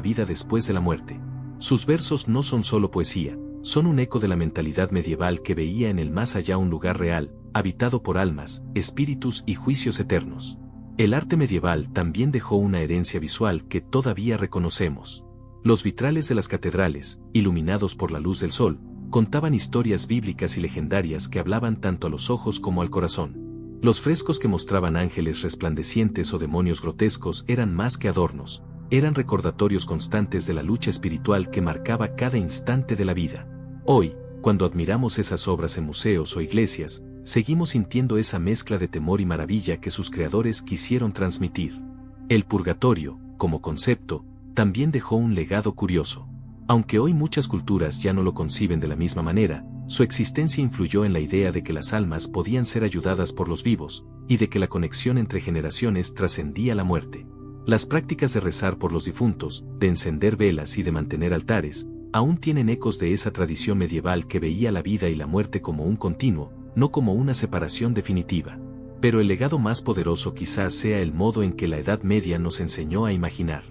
vida después de la muerte. Sus versos no son solo poesía, son un eco de la mentalidad medieval que veía en el más allá un lugar real, habitado por almas, espíritus y juicios eternos. El arte medieval también dejó una herencia visual que todavía reconocemos. Los vitrales de las catedrales, iluminados por la luz del sol, contaban historias bíblicas y legendarias que hablaban tanto a los ojos como al corazón. Los frescos que mostraban ángeles resplandecientes o demonios grotescos eran más que adornos, eran recordatorios constantes de la lucha espiritual que marcaba cada instante de la vida. Hoy, cuando admiramos esas obras en museos o iglesias, seguimos sintiendo esa mezcla de temor y maravilla que sus creadores quisieron transmitir. El purgatorio, como concepto, también dejó un legado curioso. Aunque hoy muchas culturas ya no lo conciben de la misma manera, su existencia influyó en la idea de que las almas podían ser ayudadas por los vivos, y de que la conexión entre generaciones trascendía la muerte. Las prácticas de rezar por los difuntos, de encender velas y de mantener altares, aún tienen ecos de esa tradición medieval que veía la vida y la muerte como un continuo, no como una separación definitiva. Pero el legado más poderoso quizás sea el modo en que la Edad Media nos enseñó a imaginar.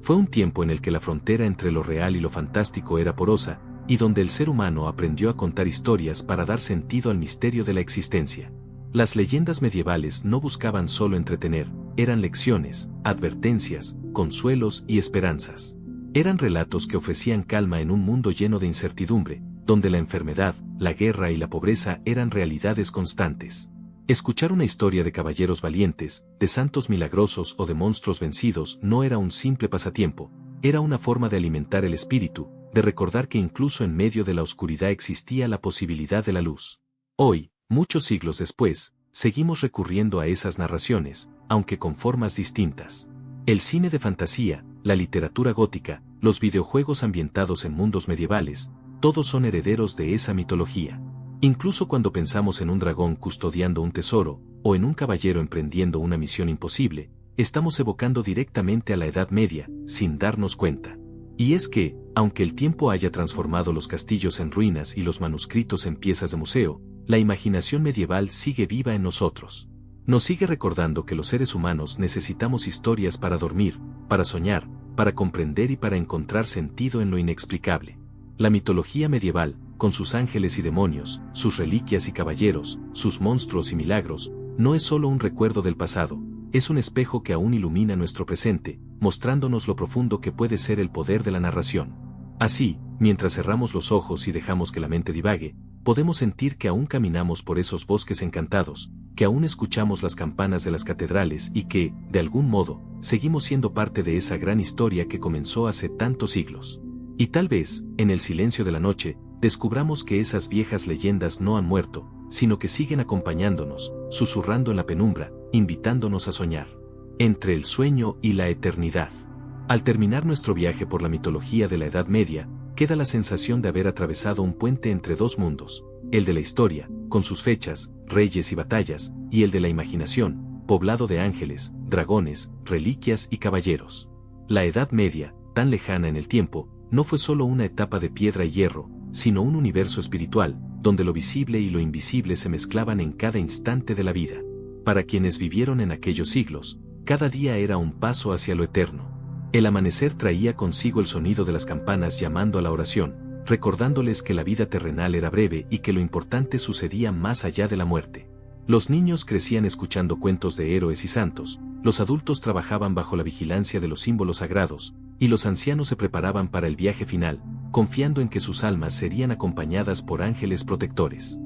Fue un tiempo en el que la frontera entre lo real y lo fantástico era porosa, y donde el ser humano aprendió a contar historias para dar sentido al misterio de la existencia. Las leyendas medievales no buscaban solo entretener, eran lecciones, advertencias, consuelos y esperanzas. Eran relatos que ofrecían calma en un mundo lleno de incertidumbre, donde la enfermedad, la guerra y la pobreza eran realidades constantes. Escuchar una historia de caballeros valientes, de santos milagrosos o de monstruos vencidos no era un simple pasatiempo, era una forma de alimentar el espíritu, de recordar que incluso en medio de la oscuridad existía la posibilidad de la luz. Hoy, muchos siglos después, seguimos recurriendo a esas narraciones, aunque con formas distintas. El cine de fantasía, la literatura gótica, los videojuegos ambientados en mundos medievales, todos son herederos de esa mitología. Incluso cuando pensamos en un dragón custodiando un tesoro, o en un caballero emprendiendo una misión imposible, estamos evocando directamente a la Edad Media, sin darnos cuenta. Y es que, aunque el tiempo haya transformado los castillos en ruinas y los manuscritos en piezas de museo, la imaginación medieval sigue viva en nosotros. Nos sigue recordando que los seres humanos necesitamos historias para dormir, para soñar, para comprender y para encontrar sentido en lo inexplicable. La mitología medieval, con sus ángeles y demonios, sus reliquias y caballeros, sus monstruos y milagros, no es solo un recuerdo del pasado, es un espejo que aún ilumina nuestro presente, mostrándonos lo profundo que puede ser el poder de la narración. Así, mientras cerramos los ojos y dejamos que la mente divague, podemos sentir que aún caminamos por esos bosques encantados, que aún escuchamos las campanas de las catedrales y que, de algún modo, seguimos siendo parte de esa gran historia que comenzó hace tantos siglos. Y tal vez, en el silencio de la noche, descubramos que esas viejas leyendas no han muerto, sino que siguen acompañándonos, susurrando en la penumbra, invitándonos a soñar. Entre el sueño y la eternidad. Al terminar nuestro viaje por la mitología de la Edad Media, queda la sensación de haber atravesado un puente entre dos mundos, el de la historia, con sus fechas, reyes y batallas, y el de la imaginación, poblado de ángeles, dragones, reliquias y caballeros. La Edad Media, tan lejana en el tiempo, no fue solo una etapa de piedra y hierro, sino un universo espiritual, donde lo visible y lo invisible se mezclaban en cada instante de la vida. Para quienes vivieron en aquellos siglos, cada día era un paso hacia lo eterno. El amanecer traía consigo el sonido de las campanas llamando a la oración, recordándoles que la vida terrenal era breve y que lo importante sucedía más allá de la muerte. Los niños crecían escuchando cuentos de héroes y santos, los adultos trabajaban bajo la vigilancia de los símbolos sagrados, y los ancianos se preparaban para el viaje final, confiando en que sus almas serían acompañadas por ángeles protectores.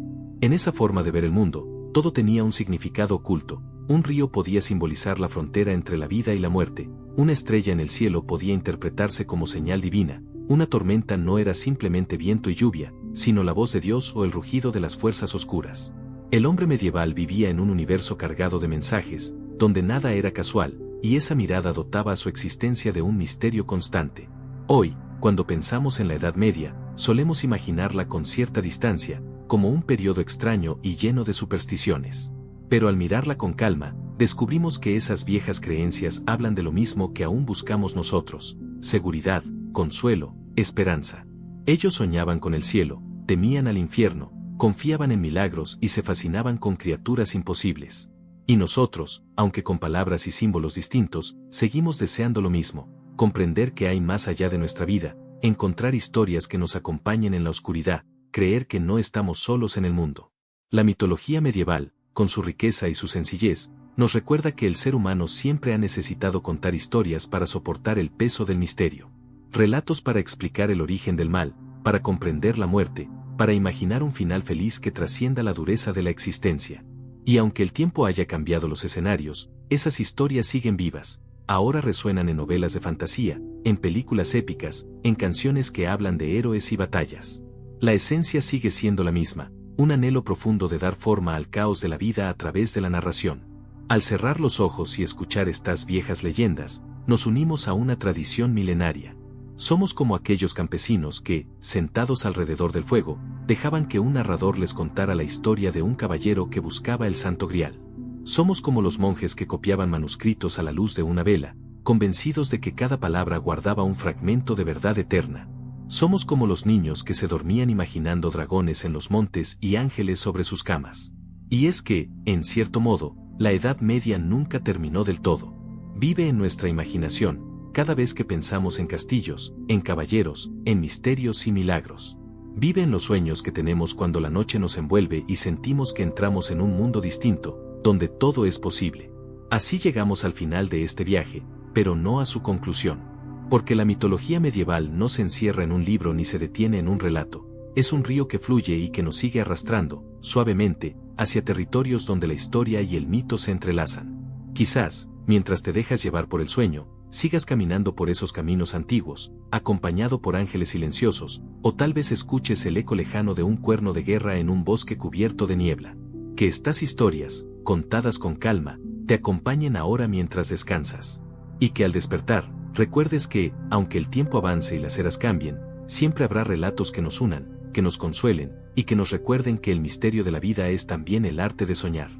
En esa forma de ver el mundo, todo tenía un significado oculto. Un río podía simbolizar la frontera entre la vida y la muerte, una estrella en el cielo podía interpretarse como señal divina, una tormenta no era simplemente viento y lluvia, sino la voz de Dios o el rugido de las fuerzas oscuras. El hombre medieval vivía en un universo cargado de mensajes, donde nada era casual, y esa mirada dotaba a su existencia de un misterio constante. Hoy, cuando pensamos en la Edad Media, solemos imaginarla con cierta distancia, como un periodo extraño y lleno de supersticiones. Pero al mirarla con calma, descubrimos que esas viejas creencias hablan de lo mismo que aún buscamos nosotros: seguridad, consuelo, esperanza. Ellos soñaban con el cielo, temían al infierno, confiaban en milagros y se fascinaban con criaturas imposibles. Y nosotros, aunque con palabras y símbolos distintos, seguimos deseando lo mismo: comprender que hay más allá de nuestra vida, encontrar historias que nos acompañen en la oscuridad, creer que no estamos solos en el mundo. La mitología medieval, con su riqueza y su sencillez, nos recuerda que el ser humano siempre ha necesitado contar historias para soportar el peso del misterio. Relatos para explicar el origen del mal, para comprender la muerte, para imaginar un final feliz que trascienda la dureza de la existencia. Y aunque el tiempo haya cambiado los escenarios, esas historias siguen vivas. Ahora resuenan en novelas de fantasía, en películas épicas, en canciones que hablan de héroes y batallas. La esencia sigue siendo la misma, un anhelo profundo de dar forma al caos de la vida a través de la narración. Al cerrar los ojos y escuchar estas viejas leyendas, nos unimos a una tradición milenaria. Somos como aquellos campesinos que, sentados alrededor del fuego, dejaban que un narrador les contara la historia de un caballero que buscaba el Santo Grial. Somos como los monjes que copiaban manuscritos a la luz de una vela, convencidos de que cada palabra guardaba un fragmento de verdad eterna. Somos como los niños que se dormían imaginando dragones en los montes y ángeles sobre sus camas. Y es que, en cierto modo, la Edad Media nunca terminó del todo. Vive en nuestra imaginación, cada vez que pensamos en castillos, en caballeros, en misterios y milagros. Vive en los sueños que tenemos cuando la noche nos envuelve y sentimos que entramos en un mundo distinto, donde todo es posible. Así llegamos al final de este viaje, pero no a su conclusión. Porque la mitología medieval no se encierra en un libro ni se detiene en un relato, es un río que fluye y que nos sigue arrastrando, suavemente, hacia territorios donde la historia y el mito se entrelazan. Quizás, mientras te dejas llevar por el sueño, sigas caminando por esos caminos antiguos, acompañado por ángeles silenciosos, o tal vez escuches el eco lejano de un cuerno de guerra en un bosque cubierto de niebla. Que estas historias, contadas con calma, te acompañen ahora mientras descansas. Y que al despertar, recuerdes que, aunque el tiempo avance y las eras cambien, siempre habrá relatos que nos unan, que nos consuelen, y que nos recuerden que el misterio de la vida es también el arte de soñar.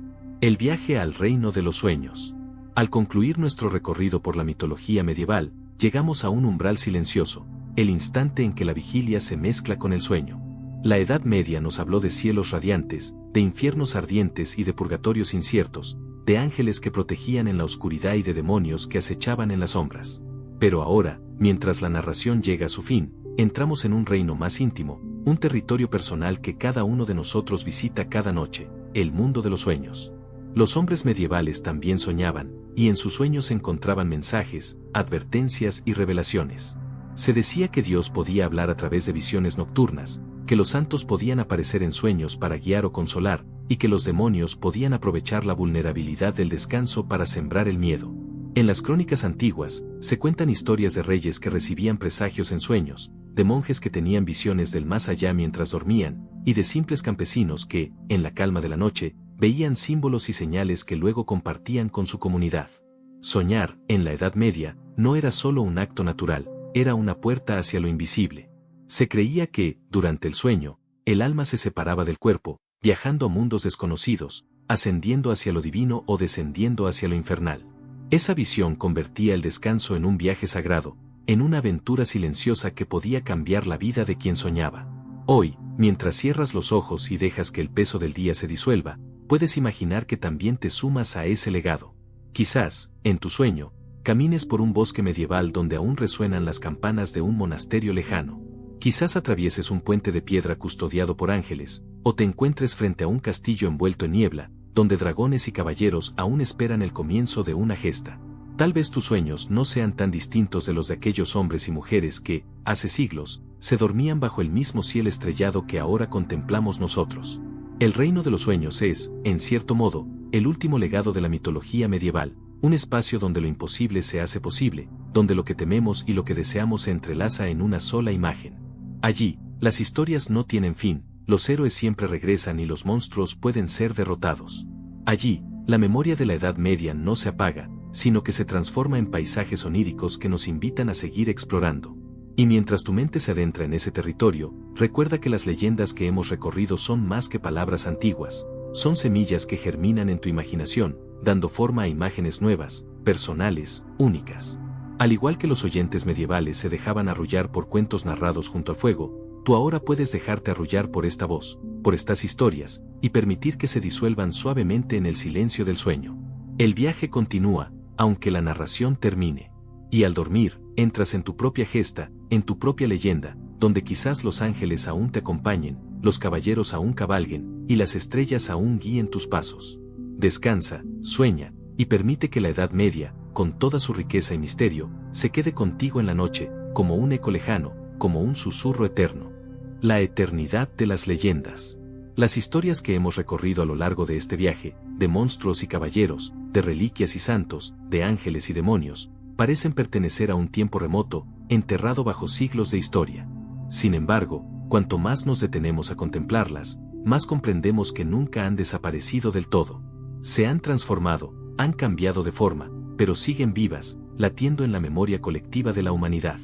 El viaje al reino de los sueños. Al concluir nuestro recorrido por la mitología medieval, llegamos a un umbral silencioso, el instante en que la vigilia se mezcla con el sueño. La Edad Media nos habló de cielos radiantes, de infiernos ardientes y de purgatorios inciertos, de ángeles que protegían en la oscuridad y de demonios que acechaban en las sombras. Pero ahora, mientras la narración llega a su fin, entramos en un reino más íntimo, un territorio personal que cada uno de nosotros visita cada noche, el mundo de los sueños. Los hombres medievales también soñaban, y en sus sueños encontraban mensajes, advertencias y revelaciones. Se decía que Dios podía hablar a través de visiones nocturnas, que los santos podían aparecer en sueños para guiar o consolar, y que los demonios podían aprovechar la vulnerabilidad del descanso para sembrar el miedo. En las crónicas antiguas, se cuentan historias de reyes que recibían presagios en sueños, de monjes que tenían visiones del más allá mientras dormían, y de simples campesinos que, en la calma de la noche, veían símbolos y señales que luego compartían con su comunidad. Soñar, en la Edad Media, no era solo un acto natural, era una puerta hacia lo invisible. Se creía que, durante el sueño, el alma se separaba del cuerpo, viajando a mundos desconocidos, ascendiendo hacia lo divino o descendiendo hacia lo infernal. Esa visión convertía el descanso en un viaje sagrado, en una aventura silenciosa que podía cambiar la vida de quien soñaba. Hoy, mientras cierras los ojos y dejas que el peso del día se disuelva, puedes imaginar que también te sumas a ese legado. Quizás, en tu sueño, camines por un bosque medieval donde aún resuenan las campanas de un monasterio lejano. Quizás atravieses un puente de piedra custodiado por ángeles, o te encuentres frente a un castillo envuelto en niebla, donde dragones y caballeros aún esperan el comienzo de una gesta. Tal vez tus sueños no sean tan distintos de los de aquellos hombres y mujeres que, hace siglos, se dormían bajo el mismo cielo estrellado que ahora contemplamos nosotros. El reino de los sueños es, en cierto modo, el último legado de la mitología medieval, un espacio donde lo imposible se hace posible, donde lo que tememos y lo que deseamos se entrelaza en una sola imagen. Allí, las historias no tienen fin, los héroes siempre regresan y los monstruos pueden ser derrotados. Allí, la memoria de la Edad Media no se apaga, sino que se transforma en paisajes oníricos que nos invitan a seguir explorando. Y mientras tu mente se adentra en ese territorio, recuerda que las leyendas que hemos recorrido son más que palabras antiguas, son semillas que germinan en tu imaginación, dando forma a imágenes nuevas, personales, únicas. Al igual que los oyentes medievales se dejaban arrullar por cuentos narrados junto al fuego, tú ahora puedes dejarte arrullar por esta voz, por estas historias, y permitir que se disuelvan suavemente en el silencio del sueño. El viaje continúa, aunque la narración termine. Y al dormir, entras en tu propia gesta, en tu propia leyenda, donde quizás los ángeles aún te acompañen, los caballeros aún cabalguen, y las estrellas aún guíen tus pasos. Descansa, sueña, y permite que la Edad Media, con toda su riqueza y misterio, se quede contigo en la noche, como un eco lejano, como un susurro eterno. La eternidad de las leyendas. Las historias que hemos recorrido a lo largo de este viaje, de monstruos y caballeros, de reliquias y santos, de ángeles y demonios, parecen pertenecer a un tiempo remoto, enterrado bajo siglos de historia. Sin embargo, cuanto más nos detenemos a contemplarlas, más comprendemos que nunca han desaparecido del todo. Se han transformado, han cambiado de forma, pero siguen vivas, latiendo en la memoria colectiva de la humanidad.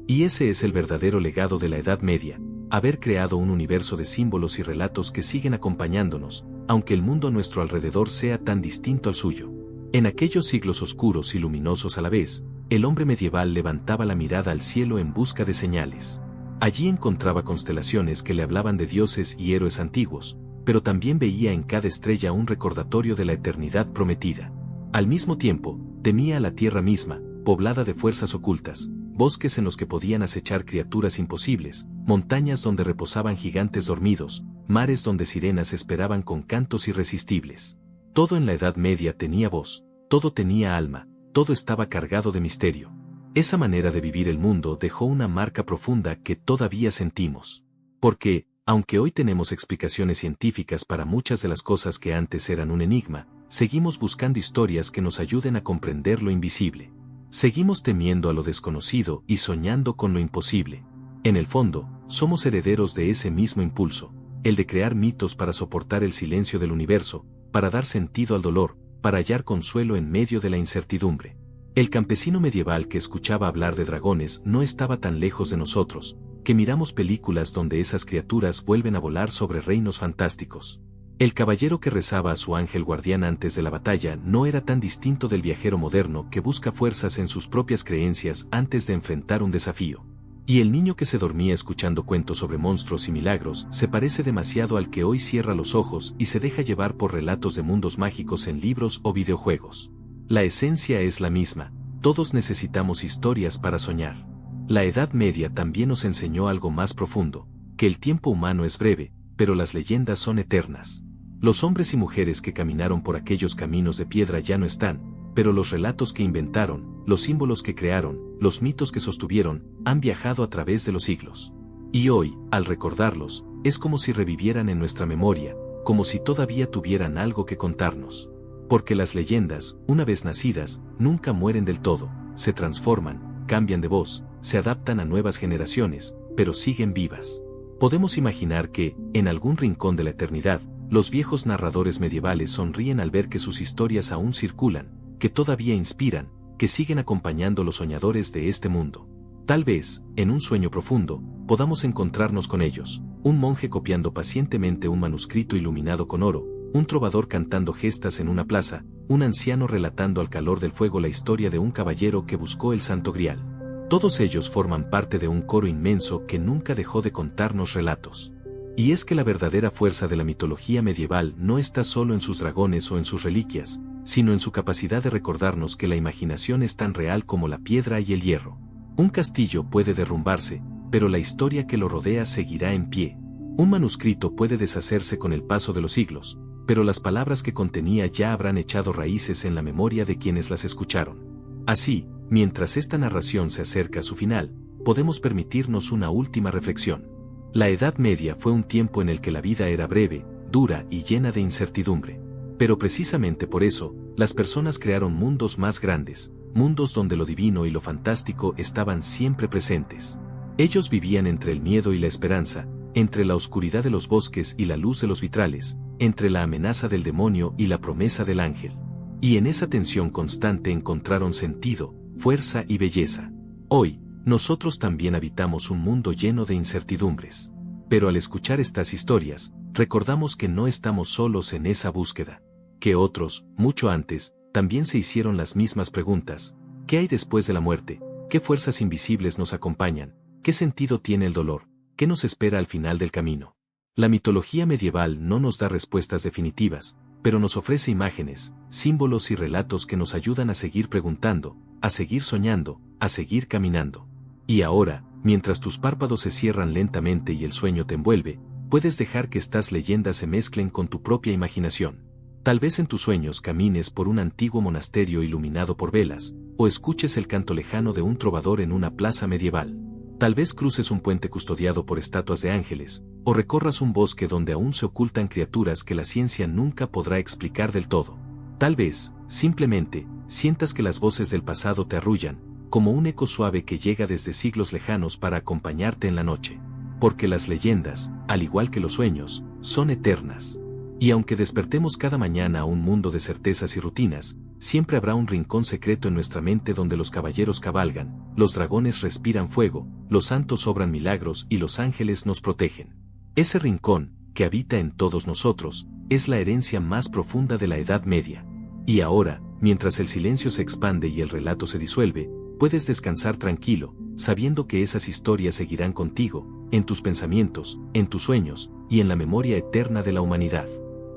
Y ese es el verdadero legado de la Edad Media, haber creado un universo de símbolos y relatos que siguen acompañándonos, aunque el mundo a nuestro alrededor sea tan distinto al suyo. En aquellos siglos oscuros y luminosos a la vez, el hombre medieval levantaba la mirada al cielo en busca de señales. Allí encontraba constelaciones que le hablaban de dioses y héroes antiguos, pero también veía en cada estrella un recordatorio de la eternidad prometida. Al mismo tiempo, temía a la tierra misma, poblada de fuerzas ocultas, bosques en los que podían acechar criaturas imposibles, montañas donde reposaban gigantes dormidos, mares donde sirenas esperaban con cantos irresistibles. Todo en la Edad Media tenía voz, todo tenía alma, todo estaba cargado de misterio. Esa manera de vivir el mundo dejó una marca profunda que todavía sentimos. Porque, aunque hoy tenemos explicaciones científicas para muchas de las cosas que antes eran un enigma, seguimos buscando historias que nos ayuden a comprender lo invisible. Seguimos temiendo a lo desconocido y soñando con lo imposible. En el fondo, somos herederos de ese mismo impulso, el de crear mitos para soportar el silencio del universo, para dar sentido al dolor, para hallar consuelo en medio de la incertidumbre. El campesino medieval que escuchaba hablar de dragones no estaba tan lejos de nosotros, que miramos películas donde esas criaturas vuelven a volar sobre reinos fantásticos. El caballero que rezaba a su ángel guardián antes de la batalla no era tan distinto del viajero moderno que busca fuerzas en sus propias creencias antes de enfrentar un desafío. Y el niño que se dormía escuchando cuentos sobre monstruos y milagros se parece demasiado al que hoy cierra los ojos y se deja llevar por relatos de mundos mágicos en libros o videojuegos. La esencia es la misma, todos necesitamos historias para soñar. La Edad Media también nos enseñó algo más profundo, que el tiempo humano es breve, pero las leyendas son eternas. Los hombres y mujeres que caminaron por aquellos caminos de piedra ya no están, pero los relatos que inventaron, los símbolos que crearon, los mitos que sostuvieron, han viajado a través de los siglos. Y hoy, al recordarlos, es como si revivieran en nuestra memoria, como si todavía tuvieran algo que contarnos. Porque las leyendas, una vez nacidas, nunca mueren del todo, se transforman, cambian de voz, se adaptan a nuevas generaciones, pero siguen vivas. Podemos imaginar que, en algún rincón de la eternidad, los viejos narradores medievales sonríen al ver que sus historias aún circulan, que todavía inspiran, que siguen acompañando a los soñadores de este mundo. Tal vez, en un sueño profundo, podamos encontrarnos con ellos, un monje copiando pacientemente un manuscrito iluminado con oro, un trovador cantando gestas en una plaza, un anciano relatando al calor del fuego la historia de un caballero que buscó el Santo Grial. Todos ellos forman parte de un coro inmenso que nunca dejó de contarnos relatos. Y es que la verdadera fuerza de la mitología medieval no está solo en sus dragones o en sus reliquias, sino en su capacidad de recordarnos que la imaginación es tan real como la piedra y el hierro. Un castillo puede derrumbarse, pero la historia que lo rodea seguirá en pie. Un manuscrito puede deshacerse con el paso de los siglos, pero las palabras que contenía ya habrán echado raíces en la memoria de quienes las escucharon. Así, mientras esta narración se acerca a su final, podemos permitirnos una última reflexión. La Edad Media fue un tiempo en el que la vida era breve, dura y llena de incertidumbre. Pero precisamente por eso, las personas crearon mundos más grandes, mundos donde lo divino y lo fantástico estaban siempre presentes. Ellos vivían entre el miedo y la esperanza, entre la oscuridad de los bosques y la luz de los vitrales, entre la amenaza del demonio y la promesa del ángel. Y en esa tensión constante encontraron sentido, fuerza y belleza. Hoy, nosotros también habitamos un mundo lleno de incertidumbres. Pero al escuchar estas historias, recordamos que no estamos solos en esa búsqueda. Que otros, mucho antes, también se hicieron las mismas preguntas. ¿Qué hay después de la muerte? ¿Qué fuerzas invisibles nos acompañan? ¿Qué sentido tiene el dolor? ¿Qué nos espera al final del camino? La mitología medieval no nos da respuestas definitivas, pero nos ofrece imágenes, símbolos y relatos que nos ayudan a seguir preguntando, a seguir soñando, a seguir caminando. Y ahora, mientras tus párpados se cierran lentamente y el sueño te envuelve, puedes dejar que estas leyendas se mezclen con tu propia imaginación. Tal vez en tus sueños camines por un antiguo monasterio iluminado por velas, o escuches el canto lejano de un trovador en una plaza medieval. Tal vez cruces un puente custodiado por estatuas de ángeles, o recorras un bosque donde aún se ocultan criaturas que la ciencia nunca podrá explicar del todo. Tal vez, simplemente, sientas que las voces del pasado te arrullan, como un eco suave que llega desde siglos lejanos para acompañarte en la noche. Porque las leyendas, al igual que los sueños, son eternas. Y aunque despertemos cada mañana a un mundo de certezas y rutinas, siempre habrá un rincón secreto en nuestra mente donde los caballeros cabalgan, los dragones respiran fuego, los santos obran milagros y los ángeles nos protegen. Ese rincón, que habita en todos nosotros, es la herencia más profunda de la Edad Media. Y ahora, mientras el silencio se expande y el relato se disuelve, puedes descansar tranquilo, sabiendo que esas historias seguirán contigo, en tus pensamientos, en tus sueños, y en la memoria eterna de la humanidad.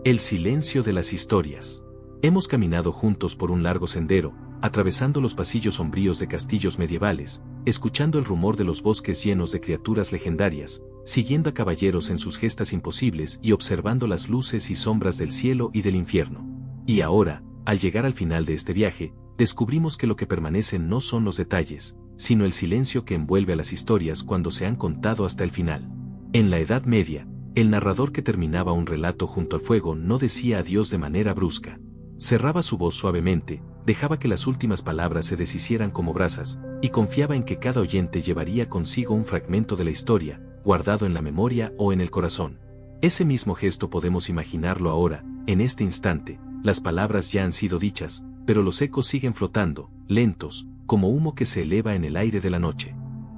El silencio de las historias. Hemos caminado juntos por un largo sendero, atravesando los pasillos sombríos de castillos medievales, escuchando el rumor de los bosques llenos de criaturas legendarias, siguiendo a caballeros en sus gestas imposibles y observando las luces y sombras del cielo y del infierno. Y ahora, al llegar al final de este viaje, descubrimos que lo que permanece no son los detalles, sino el silencio que envuelve a las historias cuando se han contado hasta el final. En la Edad Media, el narrador que terminaba un relato junto al fuego no decía adiós de manera brusca. Cerraba su voz suavemente, dejaba que las últimas palabras se deshicieran como brasas, y confiaba en que cada oyente llevaría consigo un fragmento de la historia, guardado en la memoria o en el corazón. Ese mismo gesto podemos imaginarlo ahora, en este instante. Las palabras ya han sido dichas, pero los ecos siguen flotando, lentos, como humo que se eleva en el aire de la noche.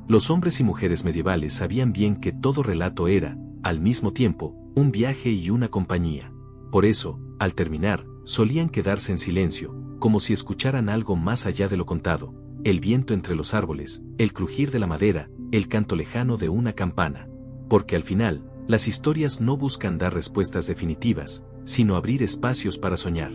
Los hombres y mujeres medievales sabían bien que todo relato era, al mismo tiempo, un viaje y una compañía. Por eso, al terminar, solían quedarse en silencio, como si escucharan algo más allá de lo contado, el viento entre los árboles, el crujir de la madera, el canto lejano de una campana. Porque al final, las historias no buscan dar respuestas definitivas, sino abrir espacios para soñar.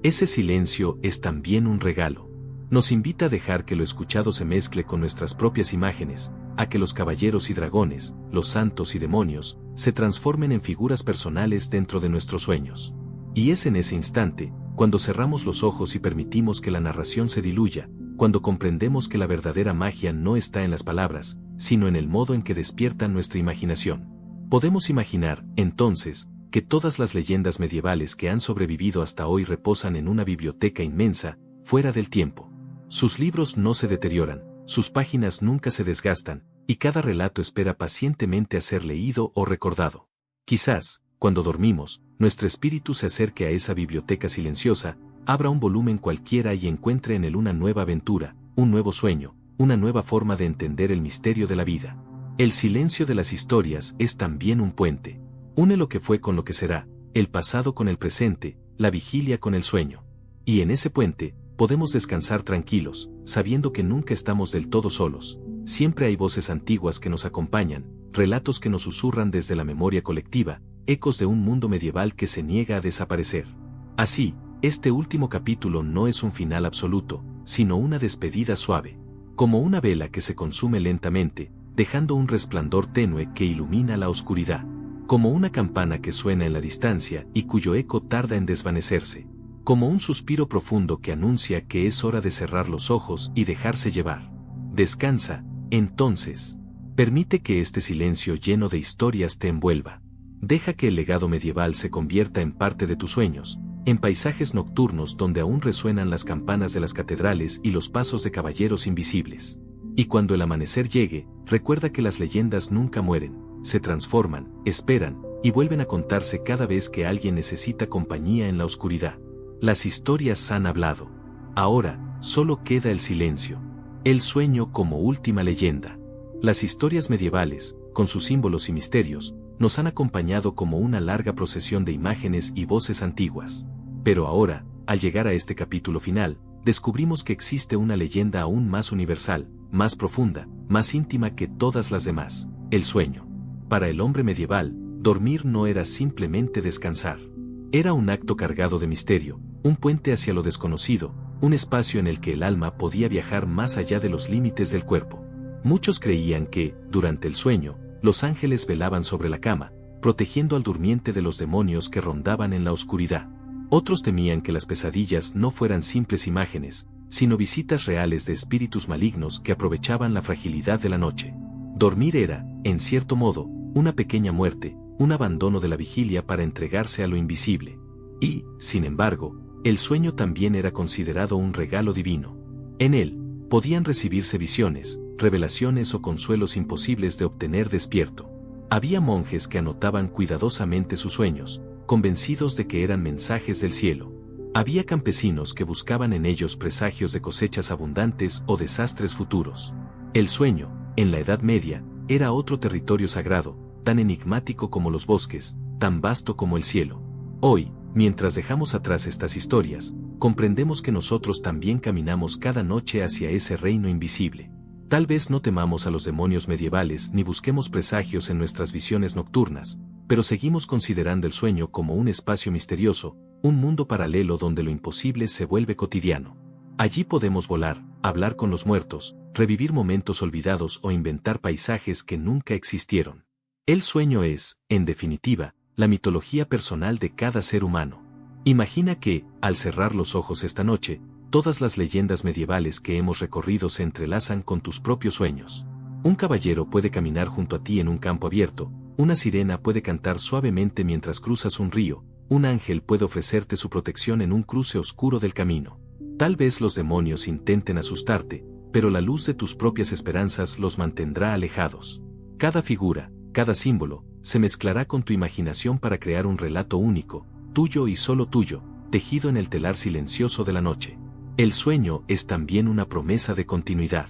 Ese silencio es también un regalo. Nos invita a dejar que lo escuchado se mezcle con nuestras propias imágenes, a que los caballeros y dragones, los santos y demonios, se transformen en figuras personales dentro de nuestros sueños. Y es en ese instante, cuando cerramos los ojos y permitimos que la narración se diluya, cuando comprendemos que la verdadera magia no está en las palabras, sino en el modo en que despiertan nuestra imaginación. Podemos imaginar, entonces, que todas las leyendas medievales que han sobrevivido hasta hoy reposan en una biblioteca inmensa, fuera del tiempo. Sus libros no se deterioran, sus páginas nunca se desgastan, y cada relato espera pacientemente a ser leído o recordado. Quizás, cuando dormimos, nuestro espíritu se acerque a esa biblioteca silenciosa, abra un volumen cualquiera y encuentre en él una nueva aventura, un nuevo sueño, una nueva forma de entender el misterio de la vida. El silencio de las historias es también un puente. Une lo que fue con lo que será, el pasado con el presente, la vigilia con el sueño. Y en ese puente, podemos descansar tranquilos, sabiendo que nunca estamos del todo solos. Siempre hay voces antiguas que nos acompañan, relatos que nos susurran desde la memoria colectiva, ecos de un mundo medieval que se niega a desaparecer. Así, este último capítulo no es un final absoluto, sino una despedida suave. Como una vela que se consume lentamente, dejando un resplandor tenue que ilumina la oscuridad. Como una campana que suena en la distancia y cuyo eco tarda en desvanecerse. Como un suspiro profundo que anuncia que es hora de cerrar los ojos y dejarse llevar. Descansa, entonces. Permite que este silencio lleno de historias te envuelva. Deja que el legado medieval se convierta en parte de tus sueños, en paisajes nocturnos donde aún resuenan las campanas de las catedrales y los pasos de caballeros invisibles. Y cuando el amanecer llegue, recuerda que las leyendas nunca mueren, se transforman, esperan, y vuelven a contarse cada vez que alguien necesita compañía en la oscuridad. Las historias han hablado. Ahora, solo queda el silencio. El sueño como última leyenda. Las historias medievales, con sus símbolos y misterios, nos han acompañado como una larga procesión de imágenes y voces antiguas. Pero ahora, al llegar a este capítulo final, descubrimos que existe una leyenda aún más universal, más profunda, más íntima que todas las demás, el sueño. Para el hombre medieval, dormir no era simplemente descansar. Era un acto cargado de misterio, un puente hacia lo desconocido, un espacio en el que el alma podía viajar más allá de los límites del cuerpo. Muchos creían que, durante el sueño, los ángeles velaban sobre la cama, protegiendo al durmiente de los demonios que rondaban en la oscuridad. Otros temían que las pesadillas no fueran simples imágenes, sino visitas reales de espíritus malignos que aprovechaban la fragilidad de la noche. Dormir era, en cierto modo, una pequeña muerte, un abandono de la vigilia para entregarse a lo invisible. Y, sin embargo, el sueño también era considerado un regalo divino. En él, podían recibirse visiones, revelaciones o consuelos imposibles de obtener despierto. Había monjes que anotaban cuidadosamente sus sueños, convencidos de que eran mensajes del cielo. Había campesinos que buscaban en ellos presagios de cosechas abundantes o desastres futuros. El sueño, en la Edad Media, era otro territorio sagrado, tan enigmático como los bosques, tan vasto como el cielo. Hoy, mientras dejamos atrás estas historias, comprendemos que nosotros también caminamos cada noche hacia ese reino invisible. Tal vez no temamos a los demonios medievales ni busquemos presagios en nuestras visiones nocturnas, pero seguimos considerando el sueño como un espacio misterioso, un mundo paralelo donde lo imposible se vuelve cotidiano. Allí podemos volar, hablar con los muertos, revivir momentos olvidados o inventar paisajes que nunca existieron. El sueño es, en definitiva, la mitología personal de cada ser humano. Imagina que, al cerrar los ojos esta noche, todas las leyendas medievales que hemos recorrido se entrelazan con tus propios sueños. Un caballero puede caminar junto a ti en un campo abierto, una sirena puede cantar suavemente mientras cruzas un río, un ángel puede ofrecerte su protección en un cruce oscuro del camino. Tal vez los demonios intenten asustarte, pero la luz de tus propias esperanzas los mantendrá alejados. Cada figura, cada símbolo, se mezclará con tu imaginación para crear un relato único, tuyo y solo tuyo, tejido en el telar silencioso de la noche. El sueño es también una promesa de continuidad.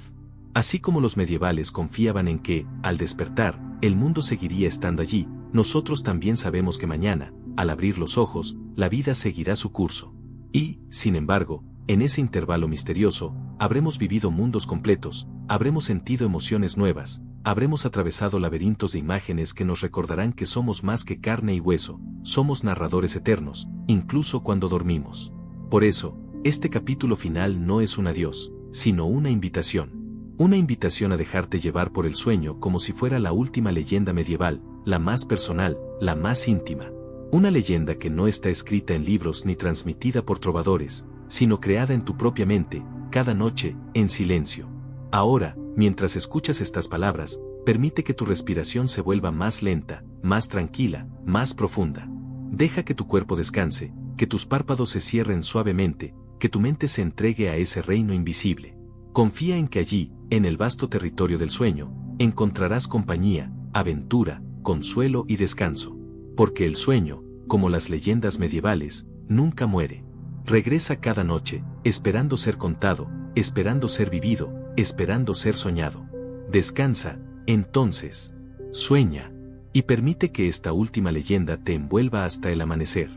Así como los medievales confiaban en que, al despertar, el mundo seguiría estando allí, nosotros también sabemos que mañana, al abrir los ojos, la vida seguirá su curso. Y, sin embargo, en ese intervalo misterioso, habremos vivido mundos completos, habremos sentido emociones nuevas, habremos atravesado laberintos de imágenes que nos recordarán que somos más que carne y hueso, somos narradores eternos, incluso cuando dormimos. Por eso, este capítulo final no es un adiós, sino una invitación. Una invitación a dejarte llevar por el sueño como si fuera la última leyenda medieval, la más personal, la más íntima. Una leyenda que no está escrita en libros ni transmitida por trovadores, sino creada en tu propia mente, cada noche, en silencio. Ahora, mientras escuchas estas palabras, permite que tu respiración se vuelva más lenta, más tranquila, más profunda. Deja que tu cuerpo descanse, que tus párpados se cierren suavemente, que tu mente se entregue a ese reino invisible. Confía en que allí, en el vasto territorio del sueño, encontrarás compañía, aventura, consuelo y descanso. Porque el sueño, como las leyendas medievales, nunca muere. Regresa cada noche, esperando ser contado, esperando ser vivido, esperando ser soñado. Descansa, entonces. Sueña. Y permite que esta última leyenda te envuelva hasta el amanecer.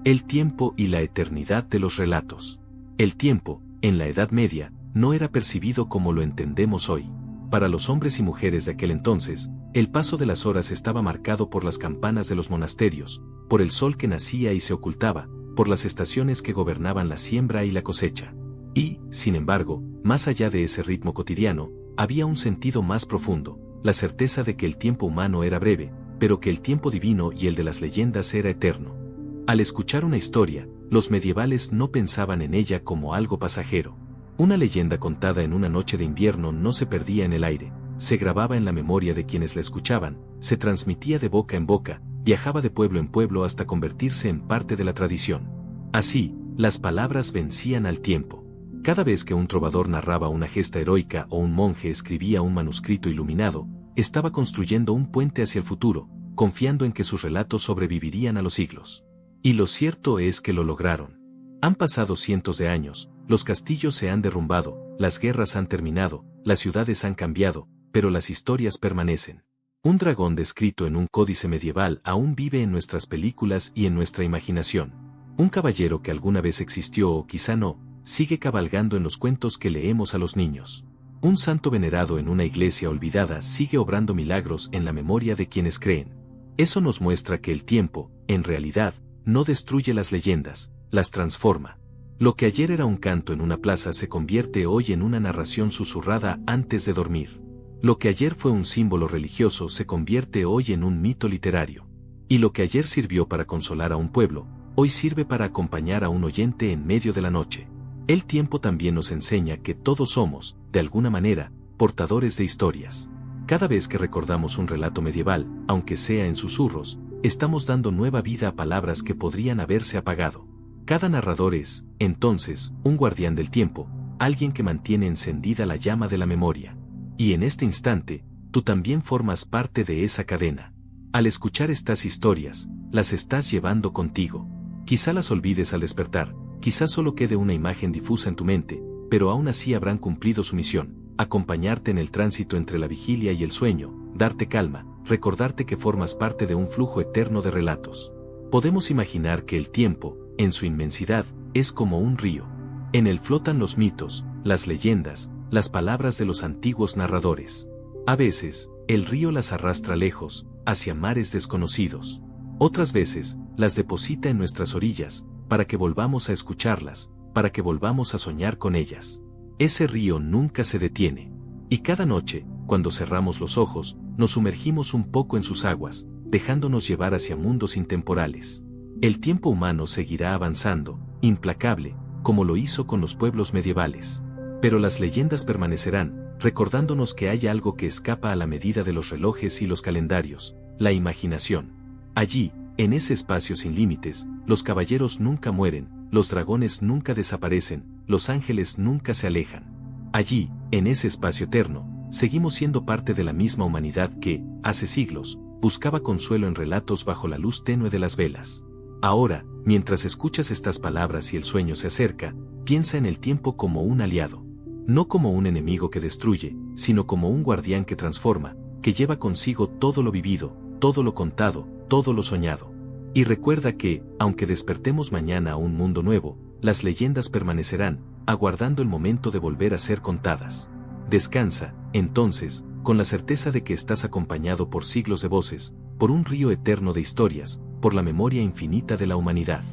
El tiempo y la eternidad de los relatos. El tiempo, en la Edad Media, no era percibido como lo entendemos hoy. Para los hombres y mujeres de aquel entonces, el paso de las horas estaba marcado por las campanas de los monasterios, por el sol que nacía y se ocultaba, por las estaciones que gobernaban la siembra y la cosecha. Y, sin embargo, más allá de ese ritmo cotidiano, había un sentido más profundo, la certeza de que el tiempo humano era breve, pero que el tiempo divino y el de las leyendas era eterno. Al escuchar una historia, los medievales no pensaban en ella como algo pasajero. Una leyenda contada en una noche de invierno no se perdía en el aire, se grababa en la memoria de quienes la escuchaban, se transmitía de boca en boca, viajaba de pueblo en pueblo hasta convertirse en parte de la tradición. Así, las palabras vencían al tiempo. Cada vez que un trovador narraba una gesta heroica o un monje escribía un manuscrito iluminado, estaba construyendo un puente hacia el futuro, confiando en que sus relatos sobrevivirían a los siglos. Y lo cierto es que lo lograron. Han pasado cientos de años, los castillos se han derrumbado, las guerras han terminado, las ciudades han cambiado, pero las historias permanecen. Un dragón descrito en un códice medieval aún vive en nuestras películas y en nuestra imaginación. Un caballero que alguna vez existió o quizá no, sigue cabalgando en los cuentos que leemos a los niños. Un santo venerado en una iglesia olvidada sigue obrando milagros en la memoria de quienes creen. Eso nos muestra que el tiempo, en realidad, no destruye las leyendas, las transforma. Lo que ayer era un canto en una plaza se convierte hoy en una narración susurrada antes de dormir. Lo que ayer fue un símbolo religioso se convierte hoy en un mito literario. Y lo que ayer sirvió para consolar a un pueblo, hoy sirve para acompañar a un oyente en medio de la noche. El tiempo también nos enseña que todos somos, de alguna manera, portadores de historias. Cada vez que recordamos un relato medieval, aunque sea en susurros, estamos dando nueva vida a palabras que podrían haberse apagado. Cada narrador es, entonces, un guardián del tiempo, alguien que mantiene encendida la llama de la memoria. Y en este instante, tú también formas parte de esa cadena. Al escuchar estas historias, las estás llevando contigo. Quizá las olvides al despertar, quizá solo quede una imagen difusa en tu mente, pero aún así habrán cumplido su misión, acompañarte en el tránsito entre la vigilia y el sueño, darte calma, recordarte que formas parte de un flujo eterno de relatos. Podemos imaginar que el tiempo, en su inmensidad, es como un río. En él flotan los mitos, las leyendas, las palabras de los antiguos narradores. A veces, el río las arrastra lejos, hacia mares desconocidos. Otras veces, las deposita en nuestras orillas, para que volvamos a escucharlas, para que volvamos a soñar con ellas. Ese río nunca se detiene. Y cada noche, cuando cerramos los ojos, nos sumergimos un poco en sus aguas, dejándonos llevar hacia mundos intemporales. El tiempo humano seguirá avanzando, implacable, como lo hizo con los pueblos medievales. Pero las leyendas permanecerán, recordándonos que hay algo que escapa a la medida de los relojes y los calendarios, la imaginación. Allí, en ese espacio sin límites, los caballeros nunca mueren, los dragones nunca desaparecen, los ángeles nunca se alejan. Allí, en ese espacio eterno, seguimos siendo parte de la misma humanidad que, hace siglos, buscaba consuelo en relatos bajo la luz tenue de las velas. Ahora, mientras escuchas estas palabras y el sueño se acerca, piensa en el tiempo como un aliado. No como un enemigo que destruye, sino como un guardián que transforma, que lleva consigo todo lo vivido, todo lo contado, todo lo soñado. Y recuerda que, aunque despertemos mañana a un mundo nuevo, las leyendas permanecerán, aguardando el momento de volver a ser contadas. Descansa, entonces, con la certeza de que estás acompañado por siglos de voces, por un río eterno de historias, por la memoria infinita de la humanidad.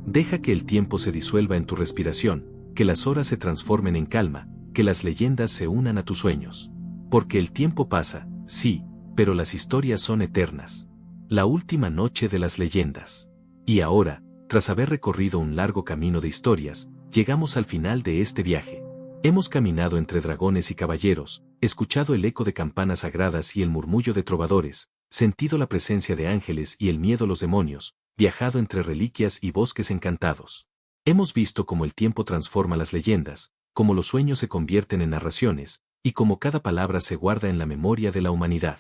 Deja que el tiempo se disuelva en tu respiración, que las horas se transformen en calma, que las leyendas se unan a tus sueños. Porque el tiempo pasa, sí, pero las historias son eternas. La última noche de las leyendas. Y ahora, tras haber recorrido un largo camino de historias, llegamos al final de este viaje. Hemos caminado entre dragones y caballeros, escuchado el eco de campanas sagradas y el murmullo de trovadores, sentido la presencia de ángeles y el miedo a los demonios, viajado entre reliquias y bosques encantados. Hemos visto cómo el tiempo transforma las leyendas, cómo los sueños se convierten en narraciones, y cómo cada palabra se guarda en la memoria de la humanidad.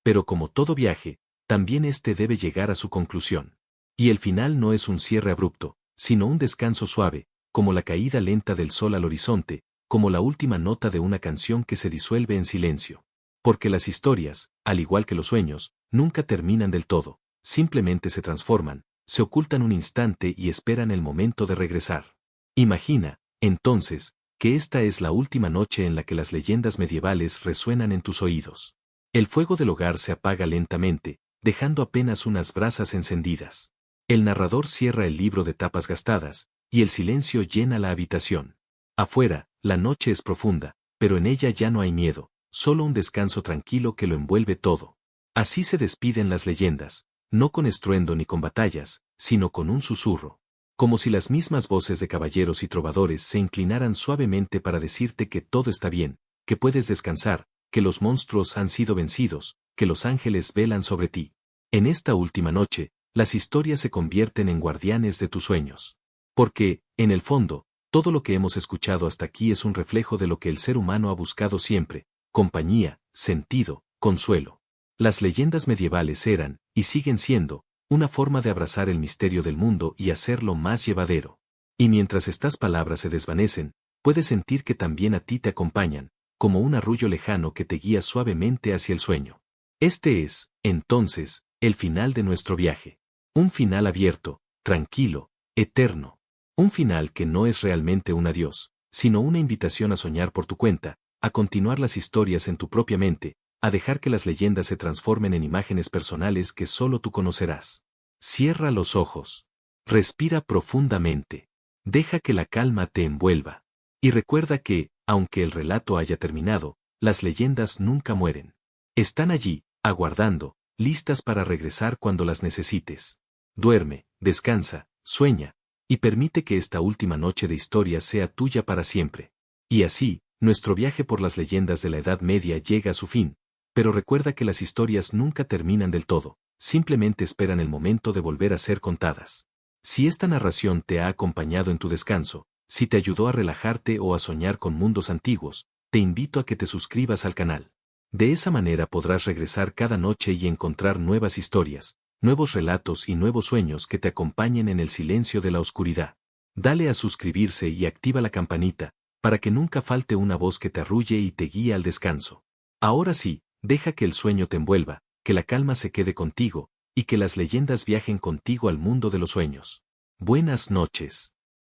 Pero como todo viaje, también este debe llegar a su conclusión. Y el final no es un cierre abrupto, sino un descanso suave, como la caída lenta del sol al horizonte, como la última nota de una canción que se disuelve en silencio. Porque las historias, al igual que los sueños, nunca terminan del todo, simplemente se transforman, se ocultan un instante y esperan el momento de regresar. Imagina, entonces, que esta es la última noche en la que las leyendas medievales resuenan en tus oídos. El fuego del hogar se apaga lentamente, dejando apenas unas brasas encendidas. El narrador cierra el libro de tapas gastadas, y el silencio llena la habitación. Afuera, la noche es profunda, pero en ella ya no hay miedo, solo un descanso tranquilo que lo envuelve todo. Así se despiden las leyendas, no con estruendo ni con batallas, sino con un susurro. Como si las mismas voces de caballeros y trovadores se inclinaran suavemente para decirte que todo está bien, que puedes descansar, que los monstruos han sido vencidos, que los ángeles velan sobre ti. En esta última noche, las historias se convierten en guardianes de tus sueños. Porque, en el fondo, todo lo que hemos escuchado hasta aquí es un reflejo de lo que el ser humano ha buscado siempre: compañía, sentido, consuelo. Las leyendas medievales eran, y siguen siendo, una forma de abrazar el misterio del mundo y hacerlo más llevadero. Y mientras estas palabras se desvanecen, puedes sentir que también a ti te acompañan, como un arrullo lejano que te guía suavemente hacia el sueño. Este es, entonces, el final de nuestro viaje. Un final abierto, tranquilo, eterno. Un final que no es realmente un adiós, sino una invitación a soñar por tu cuenta, a continuar las historias en tu propia mente, a dejar que las leyendas se transformen en imágenes personales que solo tú conocerás. Cierra los ojos. Respira profundamente. Deja que la calma te envuelva. Y recuerda que, aunque el relato haya terminado, las leyendas nunca mueren. Están allí, aguardando, listas para regresar cuando las necesites. Duerme, descansa, sueña, y permite que esta última noche de historia sea tuya para siempre. Y así, nuestro viaje por las leyendas de la Edad Media llega a su fin, pero recuerda que las historias nunca terminan del todo, simplemente esperan el momento de volver a ser contadas. Si esta narración te ha acompañado en tu descanso, si te ayudó a relajarte o a soñar con mundos antiguos, te invito a que te suscribas al canal. De esa manera podrás regresar cada noche y encontrar nuevas historias, nuevos relatos y nuevos sueños que te acompañen en el silencio de la oscuridad. Dale a suscribirse y activa la campanita, para que nunca falte una voz que te arrulle y te guíe al descanso. Ahora sí, deja que el sueño te envuelva, que la calma se quede contigo, y que las leyendas viajen contigo al mundo de los sueños. Buenas noches.